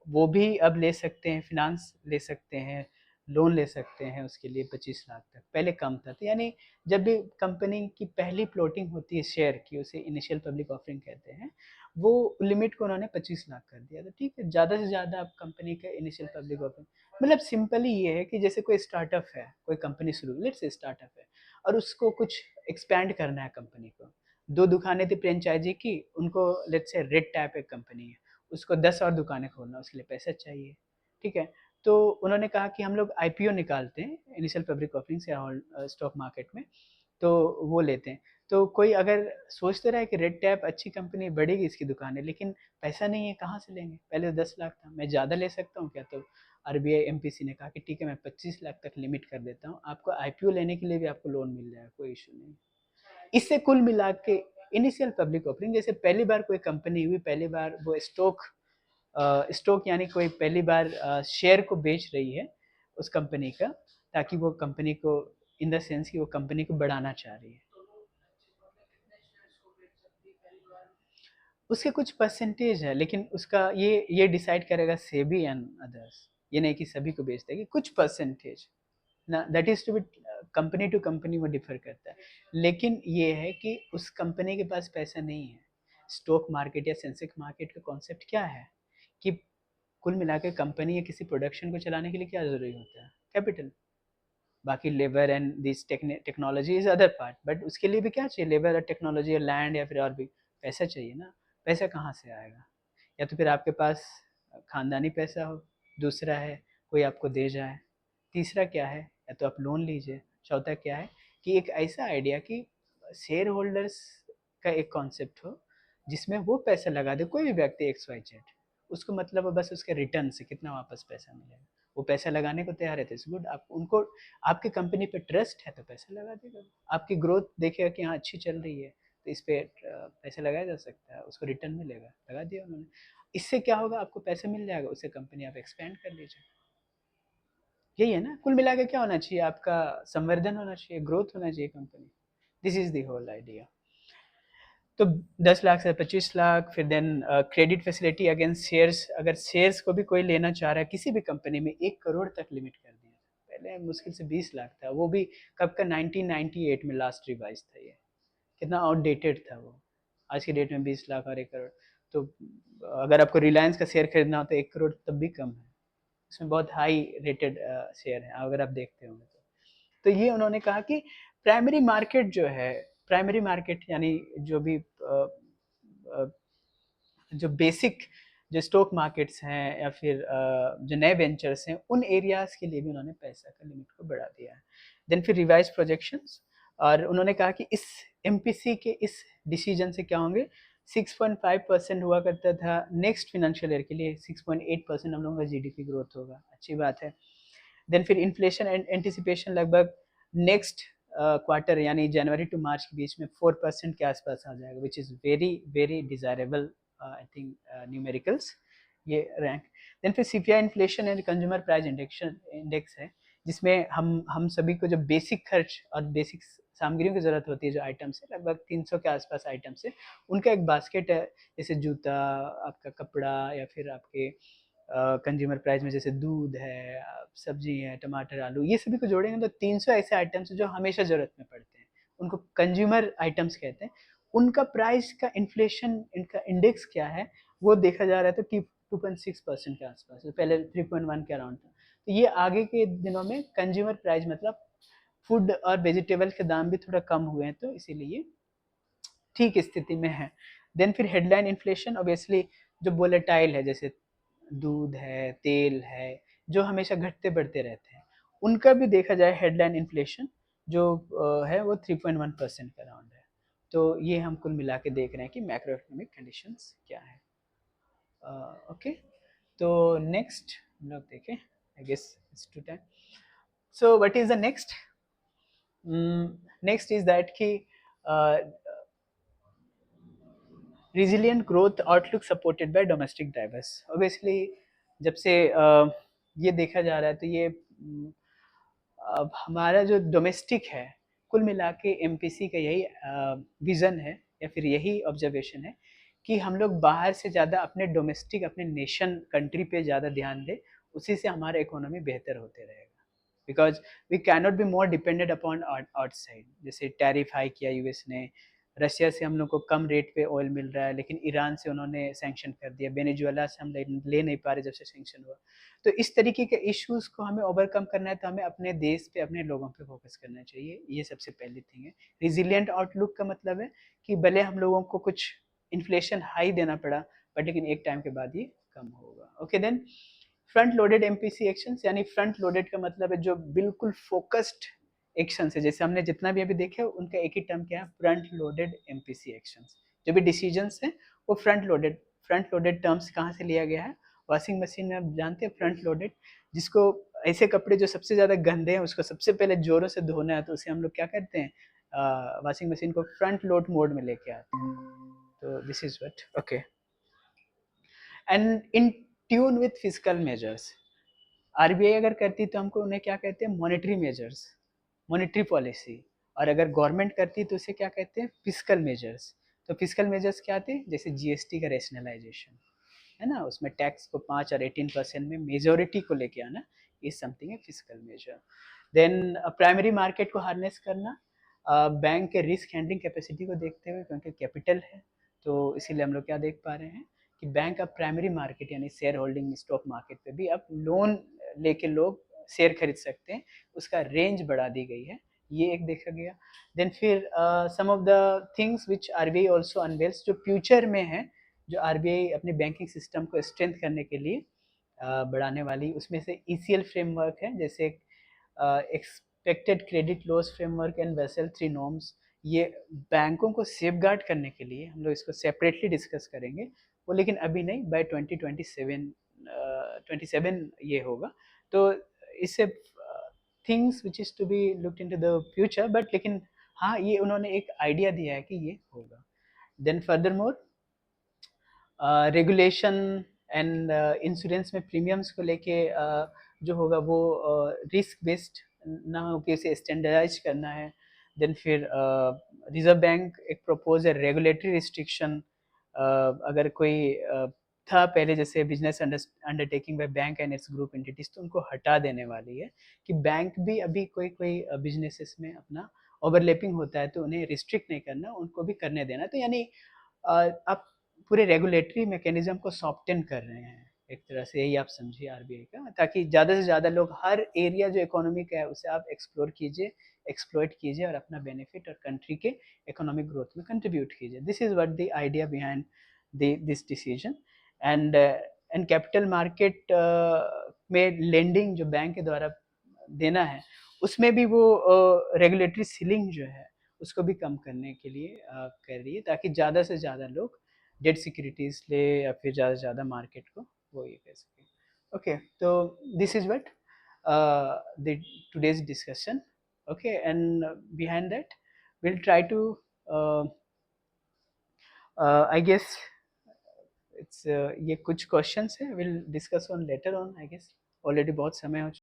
वो भी अब ले सकते हैं, फिनांस ले सकते हैं, लोन ले सकते हैं उसके लिए 25 लाख तक, पहले कम था। तो यानी जब भी कंपनी की पहली प्लॉटिंग होती है शेयर की, उसे इनिशियल पब्लिक ऑफरिंग कहते हैं, वो लिमिट को उन्होंने 25 लाख कर दिया। तो ठीक है, ज़्यादा से ज़्यादा आप कंपनी का इनिशियल पब्लिक ऑफरिंग, मतलब सिंपली ये है कि जैसे कोई स्टार्टअप है, कोई कंपनी शुरू, लेट्स से स्टार्टअप है, और उसको कुछ एक्सपैंड करना है कंपनी को। 2 दुकानें थी फ्रेंचाइज़ी की, उनको लेट्स से रेड टैप एक कंपनी है, उसको 10 और दुकानें खोलना, उसके लिए पैसा चाहिए, ठीक है। तो उन्होंने कहा कि हम लोग आईपीओ निकालते हैं, इनिशियल पब्लिक ऑफरिंग से स्टॉक मार्केट में, तो वो लेते हैं। तो कोई अगर सोच तो रहा है कि रेड टैप अच्छी कंपनी, बढ़ेगी इसकी दुकानें, लेकिन पैसा नहीं है, कहाँ से लेंगे? पहले तो 10 लाख था, मैं ज़्यादा ले सकता हूँ क्या? तो आरबीआई एमपीसी ने कहा कि ठीक है, मैं 25 लाख तक लिमिट कर देता हूँ, आपको आईपीओ लेने के लिए भी आपको लोन मिल जाएगा, कोई इशू नहीं। इससे कुल मिला के इनिशियल पब्लिक ऑफरिंग, जैसे पहली बार कोई कंपनी हुई, पहली बार वो स्टॉक यानी कोई पहली बार शेयर को बेच रही है उस कंपनी का, ताकि वो कंपनी को, इन द सेंस कि वो कंपनी को बढ़ाना चाह रही है। उसके कुछ परसेंटेज है, लेकिन उसका ये डिसाइड करेगा सेबी एंड अदर्स, ये नहीं कि सभी को बेच देगी, कुछ परसेंटेज ना, that is to be company to company, वो डिफर करता है। लेकिन ये है कि उस कंपनी के पास पैसा नहीं है। स्टॉक मार्केट या सेंसेक्स मार्केट का कॉन्सेप्ट क्या है, कि कुल मिला के कंपनी या किसी प्रोडक्शन को चलाने के लिए क्या जरूरी होता है, कैपिटल। बाकी labour and this technology is other part, but उसके लिए भी क्या चाहिए, लेबर और टेक्नोलॉजी और लैंड, या फिर और भी पैसा चाहिए ना। पैसा कहाँ से आएगा? या तो फिर आपके पास खानदानी पैसा हो, दूसरा है कोई आपको दे जाए, तीसरा क्या है, या तो आप लोन लीजिए, चौथा क्या है कि एक ऐसा आइडिया कि शेयर होल्डर्स का एक कॉन्सेप्ट हो, जिसमें वो पैसा लगा दे, कोई भी व्यक्ति एक्स वाई जेड, उसको मतलब है बस उसके रिटर्न से कितना वापस पैसा मिलेगा, वो पैसा लगाने को तैयार है, तो इट्स गुड। आप उनको, आपकी कंपनी पे ट्रस्ट है तो पैसा लगा देगा, आपकी ग्रोथ देखेगा कि हाँ अच्छी चल रही है, तो इस पे पैसा लगाया जा सकता है, उसको रिटर्न मिलेगा, लगा दिया उन्होंने। इससे क्या होगा, आपको पैसा मिल जाएगा, उससे कंपनी आप एक्सपेंड कर लीजिए। यही है ना, कुल मिला के क्या होना चाहिए, आपका संवर्धन होना चाहिए, ग्रोथ होना चाहिए company. This is the whole idea. तो 10 लाख से 25 लाख, फिर then credit facility against shares, अगर शेयर्स को भी कोई लेना चाह रहा है किसी भी कंपनी में 1 करोड़ तक लिमिट कर दिया। पहले मुश्किल से 20 लाख था, वो भी कब का 1998 में लास्ट रिवाइज था ये, कितना आउटडेटेड था वो। आज की डेट में 20 लाख और 1 करोड़, तो अगर आपको रिलायंस का शेयर खरीदना हो तो 1 करोड़ तब भी कम है, इसमें बहुत हाई रेटेड शेयर है अगर आप देखते होंगे तो ये उन्होंने कहा कि प्राइमरी मार्केट जो है, प्राइमरी मार्केट यानी जो भी अ, जो बेसिक जो स्टॉक मार्केट्स हैं या फिर जो नए वेंचर्स हैं उन एरियाज के लिए भी उन्होंने पैसा का लिमिट को बढ़ा दिया है। देन फिर रिवाइज प्रोजेक्शंस, और उन्होंने कहा कि इस एमपीसी के इस डिसीजन से क्या होंगे, 6.5% हुआ करता था नेक्स्ट फाइनेंशियल ईयर के लिए, 6.8% हम लोगों का जीडीपी ग्रोथ होगा, अच्छी बात है। देन फिर इन्फ्लेशन एंटिसिपेशन लगभग नेक्स्ट क्वार्टर यानी जनवरी टू मार्च के बीच में 4% के आसपास आ जाएगा, which is very very desirable I think numericals ये रैंक। देन फिर CPI inflation and consumer price index है, जिसमें हम सभी को जो बेसिक खर्च और बेसिक सामग्रियों की ज़रूरत होती है, जो आइटम्स है लगभग 300 के आसपास आइटम्स है, उनका एक बास्केट है, जैसे जूता, आपका कपड़ा, या फिर आपके कंज्यूमर प्राइस में जैसे दूध है, सब्जी है, टमाटर, आलू, ये सभी को जोड़ेंगे तो 300 ऐसे आइटम्स जो हमेशा ज़रूरत में पड़ते हैं, उनको कंज्यूमर आइटम्स कहते हैं। उनका प्राइस का इन्फ्लेशन, इनका इंडेक्स क्या है वो देखा जा रहा है, तो 2.6% के आसपास, तो पहले 3.1 के अराउंड था। तो ये आगे के दिनों में कंज्यूमर प्राइस मतलब फूड और वेजिटेबल के दाम भी थोड़ा कम हुए हैं, तो इसीलिए ठीक स्थिति में है। देन फिर हेडलाइन इन्फ्लेशन ऑब्वियसली जो वोलेटाइल है, जैसे दूध है, तेल है, जो हमेशा घटते बढ़ते रहते हैं, उनका भी देखा जाए हेडलाइन इन्फ्लेशन जो है वो 3.1% के अराउंड है। तो ये हम कुल मिला के देख रहे हैं कि मैक्रो इकोनॉमिक कंडीशंस क्या है। ओके, तो नेक्स्ट हम लोग देखें, I guess it's to time. So what is the next? Next is that कि resilient growth outlook supported by domestic drivers। obviously जब से ये देखा जा रहा है तो ये अब हमारा जो डोमेस्टिक है, कुल मिला के एमपीसी का यही विज़न है या फिर यही ऑब्जर्वेशन है कि हम लोग बाहर से ज़्यादा अपने डोमेस्टिक, अपने नेशन कंट्री पे ज़्यादा ध्यान दें, उसी से हमारा इकोनॉमी बेहतर होते रहेगा। Because we can not be more dependent upon outside. जैसे टैरिफ हाई किया यूएस ने, रशिया से हम लोग को कम रेट पे ऑयल मिल रहा है, लेकिन ईरान से उन्होंने सैंक्शन कर दिया, वेनेजुएला से हम ले नहीं पा रहे जब से सैंक्शन हुआ। तो इस तरीके के इश्यूज को हमें ओवरकम करना है, तो हमें अपने देश पे, अपने लोगों पे फोकस करना चाहिए, ये सबसे पहली थिंग है। रिजिलियंट आउटलुक का मतलब है कि भले हम लोगों को कुछ इन्फ्लेशन हाई देना पड़ा, बट लेकिन एक टाइम के बाद ये कम होगा। Okay, then front loaded MPC actions, यानी फ्रंट लोडेड का मतलब है जो बिल्कुल फोकस्ड एक्शन है, जैसे हमने जितना भी अभी देखे उनका एक ही टर्म क्या है, फ्रंट लोडेड एमपीसी एक्शंस। जो भी डिसीजंस हैं वो फ्रंट लोडेड टर्म्स कहाँ से लिया गया है? वॉशिंग मशीन में आप जानते हैं फ्रंट लोडेड, जिसको ऐसे कपड़े जो सबसे ज़्यादा गंदे हैं उसको सबसे पहले जोरों से धोना है, तो उसे हम लोग क्या करते हैं, वॉशिंग मशीन को फ्रंट लोड मोड में लेके आते हैं। तो this is what, okay. And in tune with physical measures, RBI अगर करती तो हमको उन्हें क्या कहते हैं, मॉनेटरी मेजर्स, मॉनेटरी पॉलिसी। और अगर गवर्नमेंट करती तो उसे क्या कहते हैं, फिजिकल मेजर्स। तो फिजिकल मेजर्स क्या थे, जैसे जीएसटी का रेशनलाइजेशन है ना, उसमें टैक्स को 5 और 18% में मेजोरिटी को लेके आना, is something a physical measure. Then primary market को हार्नेस करना, बैंक के रिस्क हैंडलिंग कैपेसिटी को देखते हुए, क्योंकि कैपिटल है, तो इसीलिए हम लोग क्या देख पा रहे हैं कि बैंक अब प्राइमरी मार्केट यानी शेयर होल्डिंग स्टॉक मार्केट पे भी अब लोन लेके लोग शेयर खरीद सकते हैं, उसका रेंज बढ़ा दी गई है, ये एक देखा गया। देन फिर some of the things which RBI also unveils, जो फ्यूचर में है, जो आरबीआई अपने बैंकिंग सिस्टम को स्ट्रेंथ करने के लिए बढ़ाने वाली, उसमें से ईसीएल फ्रेमवर्क है, जैसे expected credit loss framework and Basel 3 norms. ये बैंकों को सेफगार्ड करने के लिए, हम लोग इसको सेपरेटली डिस्कस करेंगे वो, लेकिन अभी नहीं, बाय 2027 ये होगा। तो इससे things which is to be looked into the future, but लेकिन हाँ, ये उन्होंने एक आइडिया दिया है कि ये होगा। Then further more regulation and insurance में प्रीमियम्स को लेके जो होगा वो रिस्क बेस्ड ना हो कि उसे स्टैंडर्डाइज करना है। देन फिर रिजर्व बैंक एक प्रपोज है रेगुलेटरी रिस्ट्रिक्शन, अगर कोई था पहले जैसे business undertaking by bank and its group entities, तो उनको हटा देने वाली है कि बैंक भी अभी कोई कोई बिजनेसेस में अपना ओवरलैपिंग होता है तो उन्हें रिस्ट्रिक्ट नहीं करना, उनको भी करने देना। तो यानी आप पूरे रेगुलेटरी मैकेनिज्म को सॉफ्टन कर रहे हैं एक तरह से, यही आप समझिए आरबीआई का, ताकि ज़्यादा से ज़्यादा लोग हर एरिया जो इकोनॉमी का है उसे आप एक्सप्लोर कीजिए, एक्सप्लॉइट कीजिए और अपना बेनिफिट और कंट्री के इकोनॉमिक ग्रोथ में कंट्रीब्यूट कीजिए। This is what the idea behind this decision. And capital market में लेंडिंग जो बैंक के द्वारा देना है, उसमें भी वो रेगुलेटरी सीलिंग जो है उसको भी कम करने के लिए कर रही है, ताकि ज़्यादा से ज़्यादा लोग डेट सिक्योरिटीज़ ले या फिर ज़्यादा से ज़्यादा मार्केट को वो ये कर सके। ओके, तो this is what the today's discussion. Okay, and behind that we'll try to I guess it's ये कुछ क्वेश्चंस है, we'll discuss on later on I guess, already बहुत समय हो